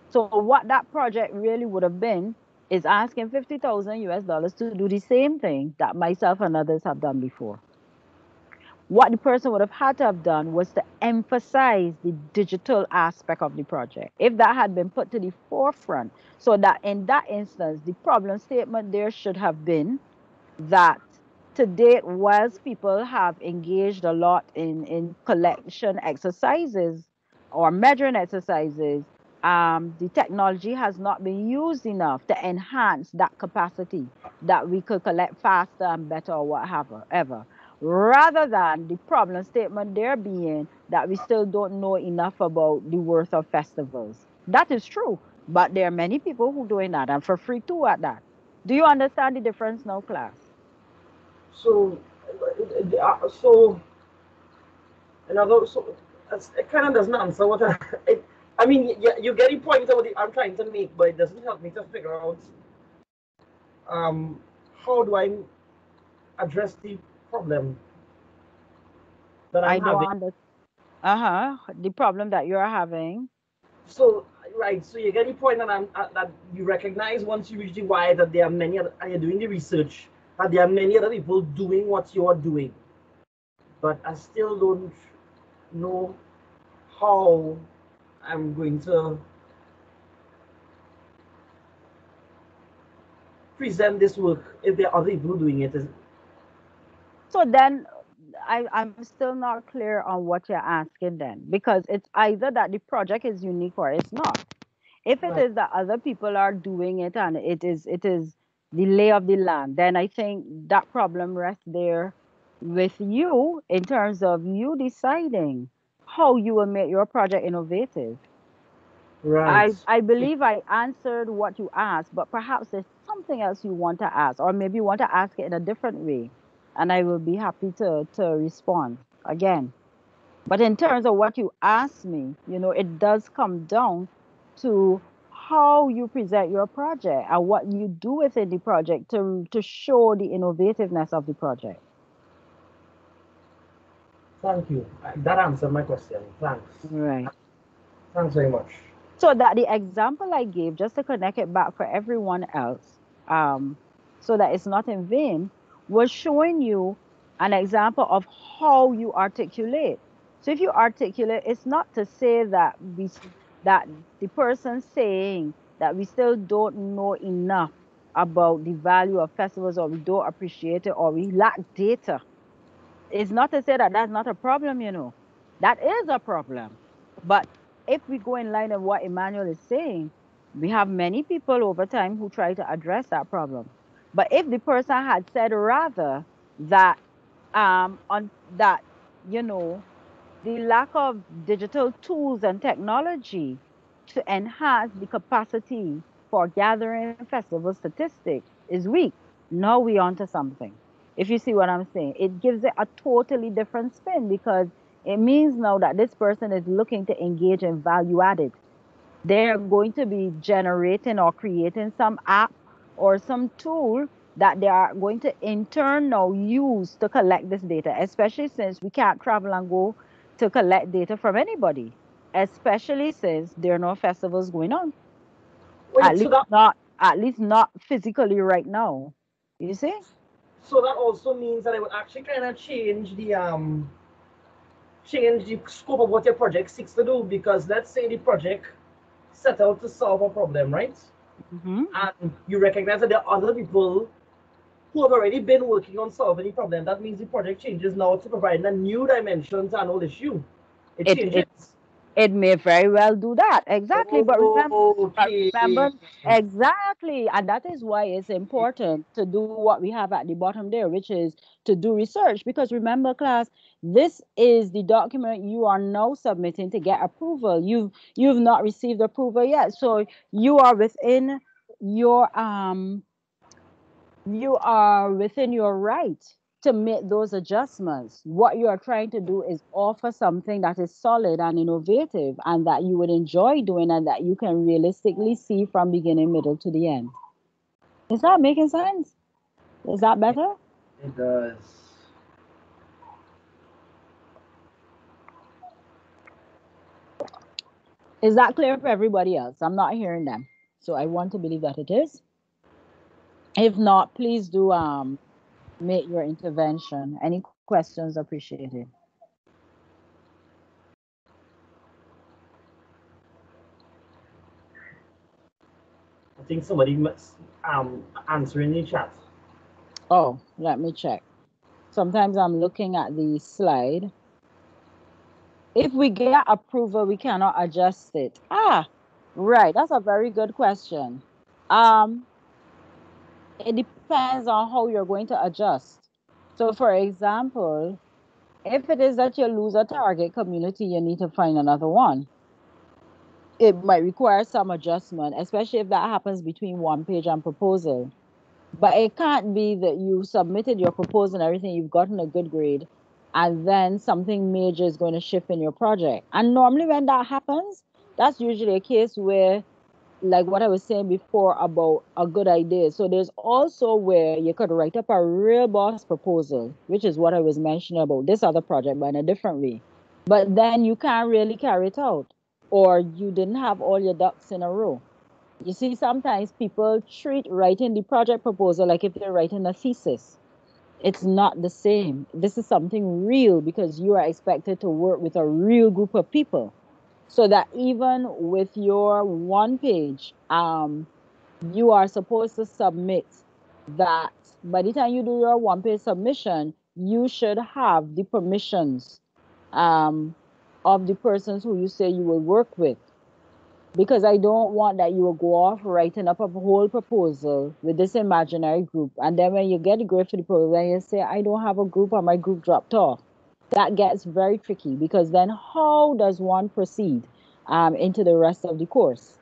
So what that project really would have been is asking 50,000 US dollars to do the same thing that myself and others have done before. What the person would have had to have done was to emphasize the digital aspect of the project. If that had been put to the forefront, so that in that instance, the problem statement there should have been that to date, whilst people have engaged a lot in collection exercises or measuring exercises, the technology has not been used enough to enhance that capacity that we could collect faster and better or whatever, ever. Rather than the problem statement there being that we still don't know enough about the worth of festivals. That is true, but there are many people who doing that and for free too at that. Do you understand the difference now, class? So, so another, so it kind of doesn't answer what I mean, you get the point of what I'm trying to make, but it doesn't help me to figure out um, how do I address the problem that I I'm don't having. understand. Uh-huh. The problem that you're having. So, right, so you get the point that that you recognize once you reach the why that there are many other, and you're doing the research, that there are many other people doing what you're doing, but I still don't know how I'm going to present this work if there are other people doing it. So then I'm still not clear on what you're asking then, because it's either that the project is unique or it's not. If it Right. is that other people are doing it and it is the lay of the land, then I think that problem rests there with you in terms of you deciding how you will make your project innovative. Right. I believe I answered what you asked, but perhaps there's something else you want to ask, or maybe you want to ask it in a different way, and I will be happy to respond again. But in terms of what you asked me, it does come down to how you present your project and what you do within the project to show the innovativeness of the project. Thank you. That answered my question. Thanks. Right. Thanks very much. So that the example I gave, just to connect it back for everyone else, um, so that it's not in vain, was showing you an example of how you articulate. So if you articulate, it's not to say that the person saying that we still don't know enough about the value of festivals, or we don't appreciate it, or we lack data. It's not to say that that's not a problem. That is a problem. But if we go in line of what Emmanuel is saying, we have many people over time who try to address that problem. But if the person had said rather that on that, you know, the lack of digital tools and technology to enhance the capacity for gathering festival statistics is weak. Now we onto something. If you see what I'm saying, it gives it a totally different spin because it means now that this person is looking to engage in value added. They're going to be generating or creating some app or some tool that they are going to in turn now use to collect this data, especially since we can't travel and go to collect data from anybody, especially since there are no festivals going on. Wait, so that At least not physically right now. You see? so that also means that it would actually kind of change the scope of what your project seeks to do, because let's say the project set out to solve a problem, right? Hmm. And you recognize that there are other people who have already been working on solving the problem. That means the project changes now to provide a new dimension to an old issue. It It changes. it It may very well do that. Exactly. But Okay. remember, exactly. And that is why it's important to do what we have at the bottom there, which is to do research. Because remember, class, this is the document you are now submitting to get approval. You've not received approval yet. So you are within your you are within your right to make those adjustments. What you are trying to do is offer something that is solid and innovative and that you would enjoy doing and that you can realistically see from beginning, middle to the end. Is that making sense? Is that better? It does. Is that clear for everybody else? I'm not hearing them. So I want to believe that it is. If not, please do make your intervention. Any questions appreciated. I think somebody must answer in the chat. Oh, let me check. Sometimes I'm looking at the slide. If we get approval, we cannot adjust it. Right. That's a very good question. It depends on how you're going to adjust. So for example, if it is that you lose a target community, you need to find another one. It might require some adjustment, especially if that happens between one page and proposal. But it can't be that you submitted your proposal and everything, you've gotten a good grade, and then something major is going to shift in your project. And normally when that happens, that's usually a case where, like what I was saying before about a good idea. So there's also where you could write up a real boss proposal, which is what I was mentioning about this other project, but in a different way. But then you can't really carry it out, or you didn't have all your ducks in a row. You see, sometimes people treat writing the project proposal like if they're writing a thesis. It's not the same. This is something real because you are expected to work with a real group of people. So that even with your one page, you are supposed to submit that by the time you do your one page submission, you should have the permissions of the persons who you say you will work with, because I don't want that you will go off writing up a whole proposal with this imaginary group. And then when you get a grade for the proposal, you say, I don't have a group or my group dropped off. That gets very tricky because then how does one proceed into the rest of the course?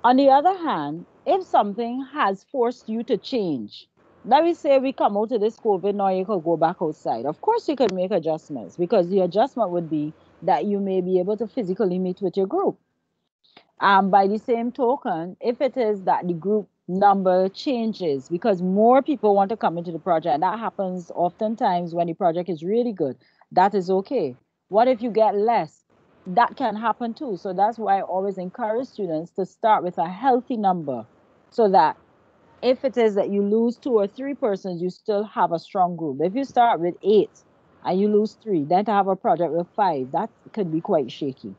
On the other hand, if something has forced you to change, let me say we come out of this COVID, now you could go back outside. Of course, you could make adjustments because the adjustment would be that you may be able to physically meet with your group. By the same token, if it is that the group number changes because more people want to come into the project, and that happens oftentimes when the project is really good, that is okay. What if you get less? That can happen too. So that's why I always encourage students to start with a healthy number so that if it is that you lose 2 or 3 persons, you still have a strong group. If you start with 8 and you lose 3, then to have a project with 5, that could be quite shaky.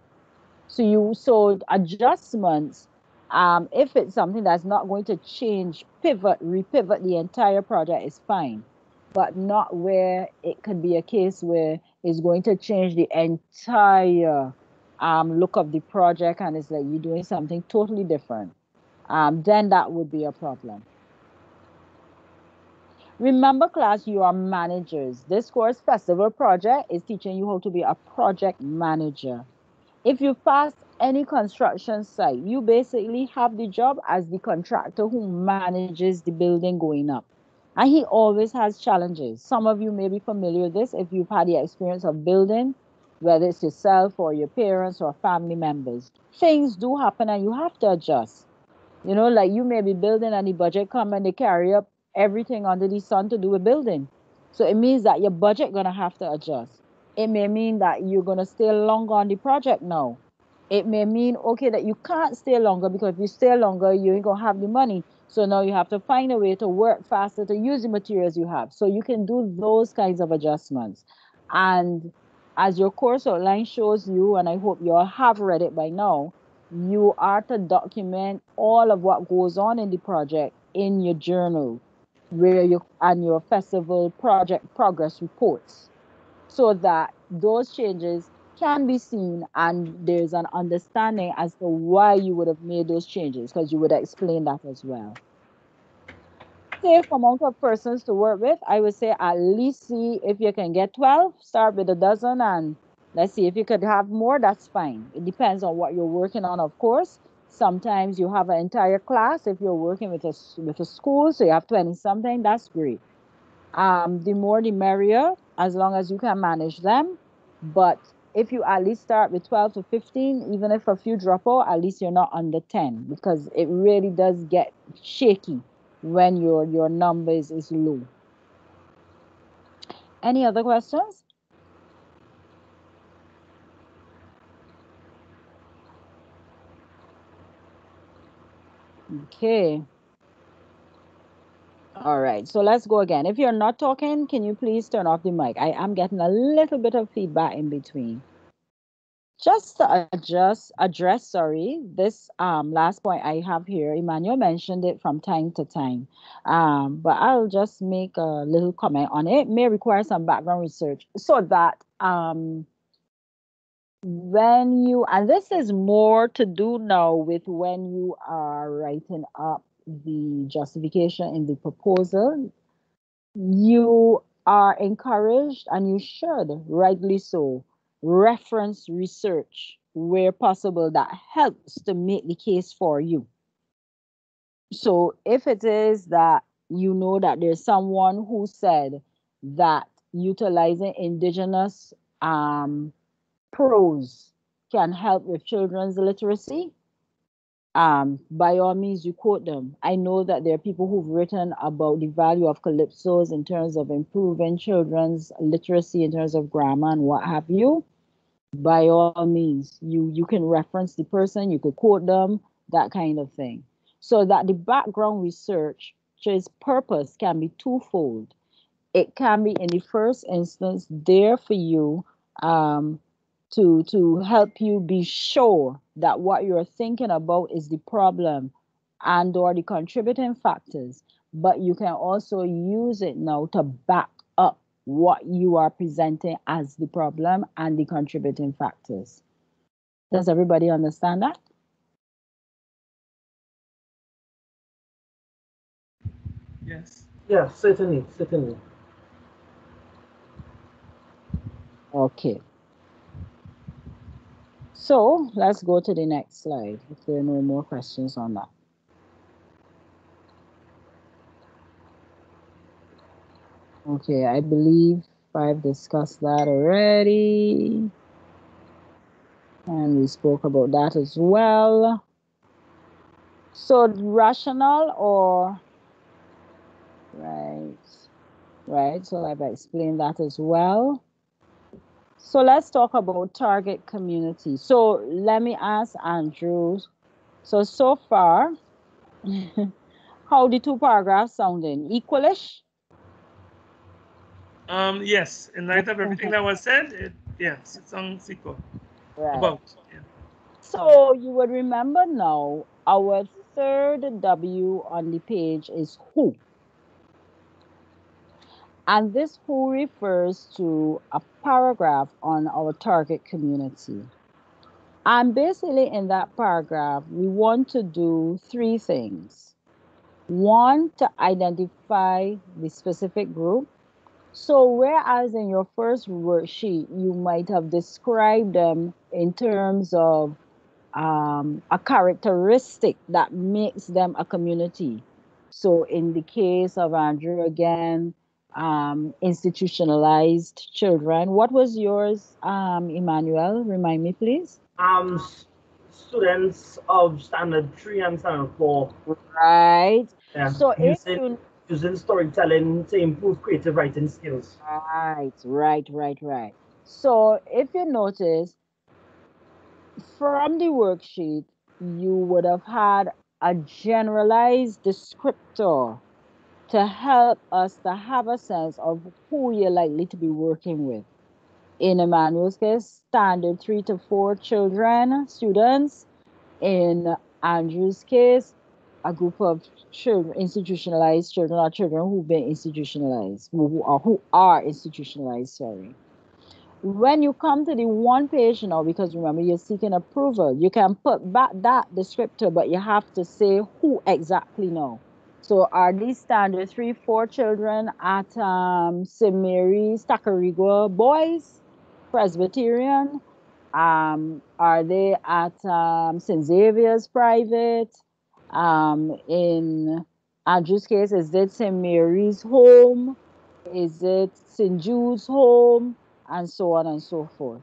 So adjustments, if it's something that's not going to change, repivot the entire project is fine, but not where it could be a case where it's going to change the entire look of the project and it's like you're doing something totally different. Then that would be a problem. Remember, class, you are managers. This course, Festival Project, is teaching you how to be a project manager. If you pass any construction site, you basically have the job as the contractor who manages the building going up. And he always has challenges. Some of you may be familiar with this if you've had the experience of building, whether it's yourself or your parents or family members. Things do happen and you have to adjust. You know, like you may be building and the budget come and they carry up everything under the sun to do a building. So it means that your budget gonna have to adjust. It may mean that you're gonna stay longer on the project now. It may mean, okay, that you can't stay longer because if you stay longer, you ain't gonna have the money. So now you have to find a way to work faster to use the materials you have. So you can do those kinds of adjustments. And as your course outline shows you, and I hope you all have read it by now, you are to document all of what goes on in the project in your journal, where you and your festival project progress reports, so that those changes can be seen and there's an understanding as to why you would have made those changes, because you would explain that as well. Safe amount of persons to work with, I would say at least see if you can get 12, start with a dozen, and let's see if you could have more, that's fine. It depends on what you're working on, of course. Sometimes you have an entire class if you're working with a school, so you have 20 something, that's great. The more the merrier, as long as you can manage them. But if you at least start with 12 to 15, even if a few drop out, at least you're not under 10, because it really does get shaky when your numbers is low. Any other questions? Okay. All right, so let's go again. If you're not talking, can you please turn off the mic? I am getting a little bit of feedback in between. Just to address, sorry, this last point I have here, Emmanuel mentioned it from time to time, but I'll just make a little comment on it. May require some background research so that when you, and this is more to do now with when you are writing up the justification in the proposal, you are encouraged, and you should, rightly so, reference research where possible that helps to make the case for you. So if it is that you know that there's someone who said that utilizing indigenous prose can help with children's literacy, by all means, you quote them. I know that there are people who've written about the value of calypsos in terms of improving children's literacy, in terms of grammar and what have you. By all means, you can reference the person, you could quote them, that kind of thing. So that the background research, its purpose can be twofold. It can be, in the first instance, there for you, to help you be sure that what you're thinking about is the problem and or the contributing factors, but you can also use it now to back up what you are presenting as the problem and the contributing factors. Does everybody understand that? Yes. Yeah, certainly, certainly. Okay. So let's go to the next slide if there are no more questions on that. Okay, I believe I've discussed that already. And we spoke about that as well. So rational or, right, so I've explained that as well. So let's talk about target community. So let me ask Andrew, so far, how the two paragraphs sounding? Equalish? Yes, in light of everything that was said, yes, it sounds equal. Right. About, yeah. So you would remember now, our third W on the page is who. And this who refers to a paragraph on our target community. And basically in that paragraph, we want to do three things. One, to identify the specific group. So whereas in your first worksheet, you might have described them in terms of a characteristic that makes them a community. So in the case of Andrew again, institutionalized children. What was yours, Emmanuel? Remind me, please. Students of standard 3 and standard 4. Right. Yeah, So if you using storytelling to improve creative writing skills. right. So if you notice from the worksheet, you would have had a generalized descriptor to help us to have a sense of who you're likely to be working with. In Emmanuel's case, standard 3 to 4 children, students. In Andrew's case, a group of children, institutionalized children, or children who've been institutionalized, who are institutionalized, sorry. When you come to the one page now, because remember you're seeking approval, you can put back that descriptor, but you have to say who exactly now. So are these standard 3, 4 children at St. Mary's, Tacarigua Boys, Presbyterian? Are they at St. Xavier's Private? In Andrew's case, is it St. Mary's Home? Is it St. Jude's home? And so on and so forth.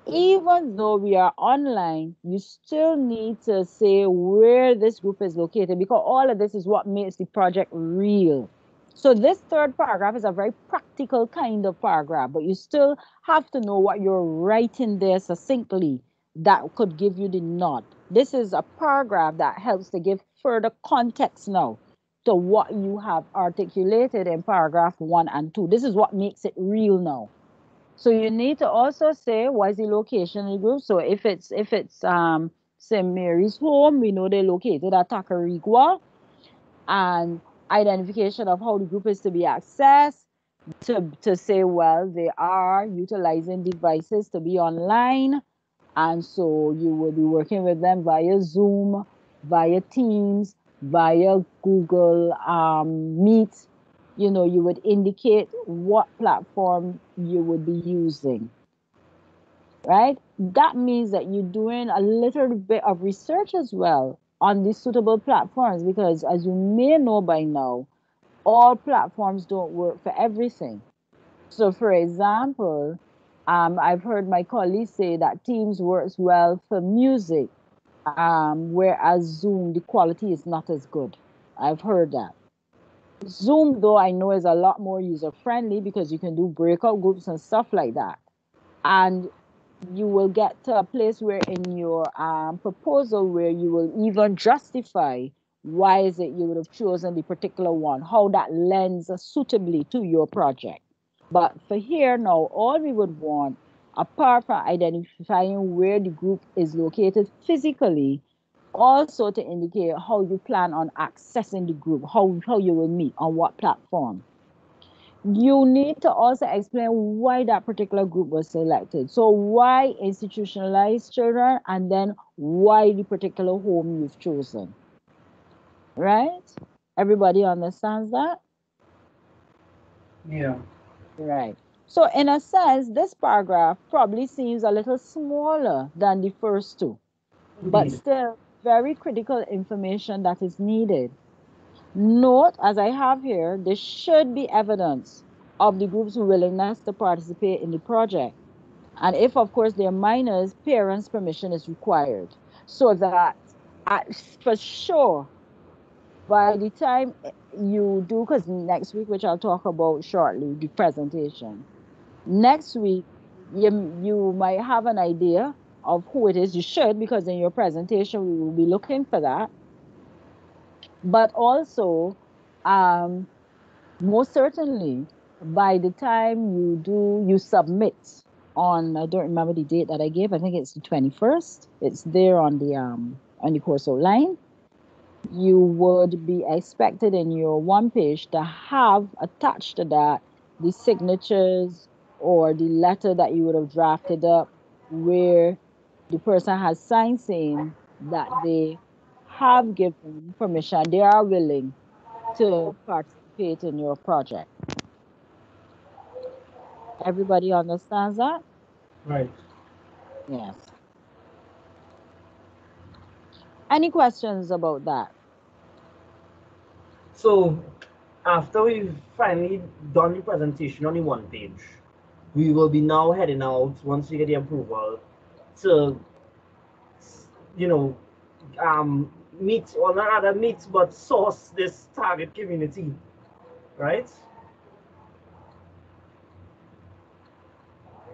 Even though we are online, you still need to say where this group is located, because all of this is what makes the project real. So this third paragraph is a very practical kind of paragraph, but you still have to know what you're writing there succinctly that could give you the nod. This is a paragraph that helps to give further context now to what you have articulated in paragraph 1 and 2. This is what makes it real now. So you need to also say what is the location of the group. So if it's St. Mary's home, we know they're located at Tacarigua, and identification of how the group is to be accessed, to say, well, they are utilizing devices to be online, and so you will be working with them via Zoom, via Teams, via Google Meet. You know, you would indicate what platform you would be using, right? That means that you're doing a little bit of research as well on these suitable platforms, because as you may know by now, all platforms don't work for everything. So for example, I've heard my colleagues say that Teams works well for music, whereas Zoom, the quality is not as good. I've heard that. Zoom, though, I know is a lot more user friendly because you can do breakout groups and stuff like that. And you will get to a place where in your proposal where you will even justify why is it you would have chosen the particular one, how that lends suitably to your project. But for here now, all we would want, apart from identifying where the group is located physically, also to indicate how you plan on accessing the group, how you will meet, on what platform. You need to also explain why that particular group was selected. So why institutionalized children, and then why the particular home you've chosen. Right? Everybody understands that? Yeah. Right. So in a sense, this paragraph probably seems a little smaller than the first two, but Indeed. still very critical information that is needed. Note, as I have here, there should be evidence of the group's willingness to participate in the project. And if, of course, they're minors, parents' permission is required. So that for sure, by the time you do, because next week, which I'll talk about shortly, the presentation, next week, you might have an idea of who it is. You should, because in your presentation, we will be looking for that. But also, most certainly, by the time you submit on, I don't remember the date that I gave, I think it's the 21st. It's there on the course outline. You would be expected in your one page to have attached to that the signatures or the letter that you would have drafted up, where the person has signed saying that they have given permission, they are willing to participate in your project. Everybody understands that? Right. Yes. Any questions about that? So after we've finally done the presentation on the one page, we will be now heading out once we get the approval to, you know, meet, or not other meet, but source this target community, right?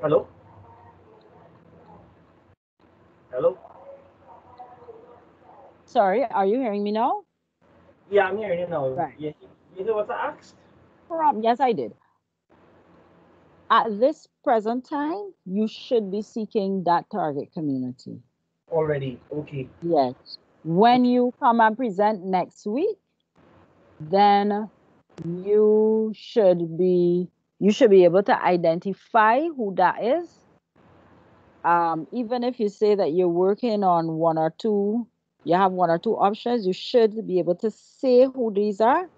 Hello? Hello? Sorry, are you hearing me now? Yeah, I'm hearing you now. Right. You hear what I asked? Yes, I did. At this present time, you should be seeking that target community. Already. Okay. Yes. When you come and present next week, then you should be able to identify who that is. Even if you say that you're working on one or two, you have one or two options, you should be able to say who these are.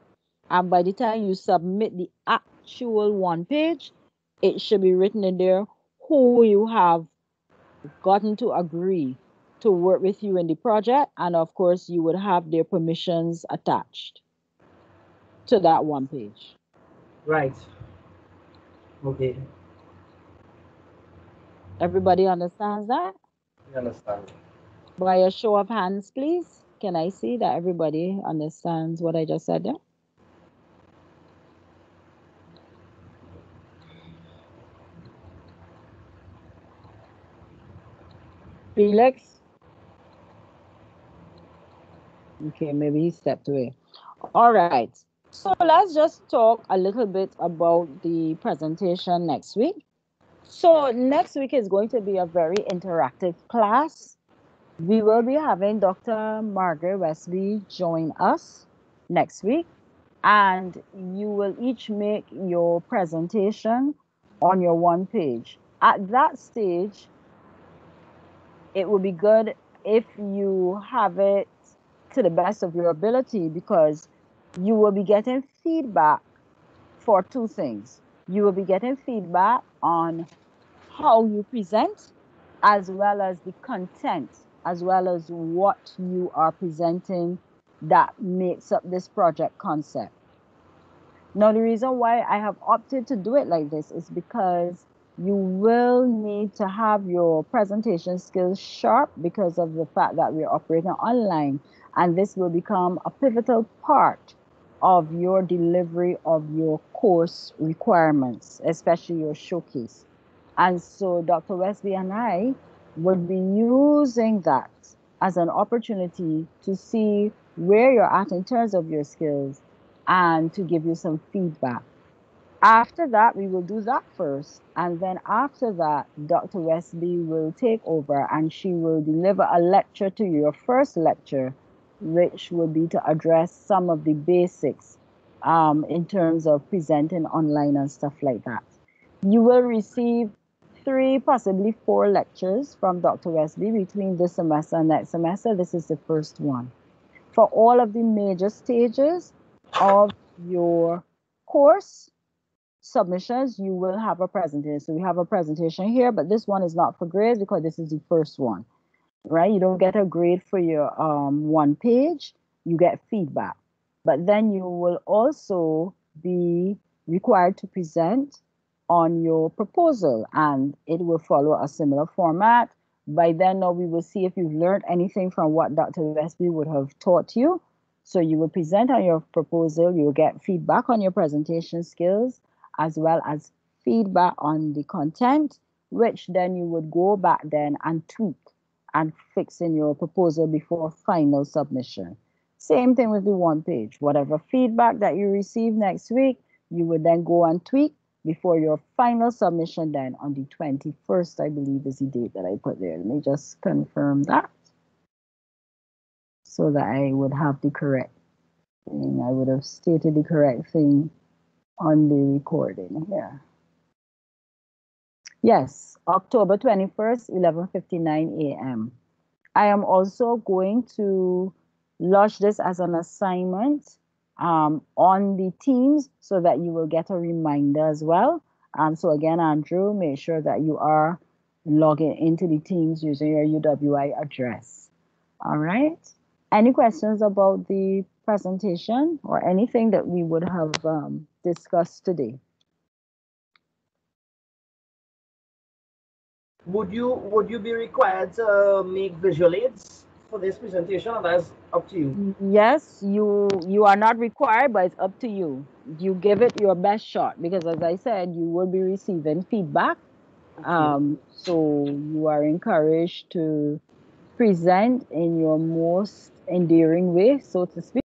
And by the time you submit the actual one page, it should be written in there who you have gotten to agree to work with you in the project. And of course, you would have their permissions attached to that one page. Right. Okay. Everybody understands that? I understand. By a show of hands, please. Can I see that everybody understands what I just said there? Felix? Okay, maybe he stepped away. All right. So let's just talk a little bit about the presentation next week. So next week is going to be a very interactive class. We will be having Dr. Margaret Westby join us next week, and you will each make your presentation on your one page. At that stage, it would be good if you have it to the best of your ability, because you will be getting feedback for two things. You will be getting feedback on how you present, as well as the content, as well as what you are presenting that makes up this project concept. Now, the reason why I have opted to do it like this is because you will need to have your presentation skills sharp because of the fact that we're operating online, and this will become a pivotal part of your delivery of your course requirements, especially your showcase. And so Dr. Westby and I would be using that as an opportunity to see where you're at in terms of your skills and to give you some feedback. After that, we will do that first. And then after that, Dr. Westby will take over and she will deliver a lecture to you, your first lecture, which will be to address some of the basics in terms of presenting online and stuff like that. You will receive 3, possibly 4 lectures from Dr. Westby between this semester and next semester. This is the first one. For all of the major stages of your course submissions, you will have a presentation. So we have a presentation here, but this one is not for grades because this is the first one, right? You don't get a grade for your one page, you get feedback. But then you will also be required to present on your proposal, and it will follow a similar format. By then, now we will see if you've learned anything from what Dr. Westby would have taught you. So you will present on your proposal, you'll get feedback on your presentation skills, as well as feedback on the content, which then you would go back then and tweak and fix in your proposal before final submission. Same thing with the one page. Whatever feedback that you receive next week, you would then go and tweak before your final submission then on the 21st, I believe is the date that I put there. Let me just confirm that so that I would have the correct thing. I would have stated the correct thing on the recording here. Yes, October 21st, 11:59 a.m. I am also going to lodge this as an assignment on the Teams so that you will get a reminder as well. So again, Andrew, make sure that you are logging into the Teams using your UWI address. All right. Any questions about the presentation or anything that we would have discussed today? Would you be required to make visual aids for this presentation, or that's up to you? Yes, you are not required, but it's up to you. You give it your best shot because, as I said, you will be receiving feedback. So you are encouraged to present in your most endearing way, so to speak.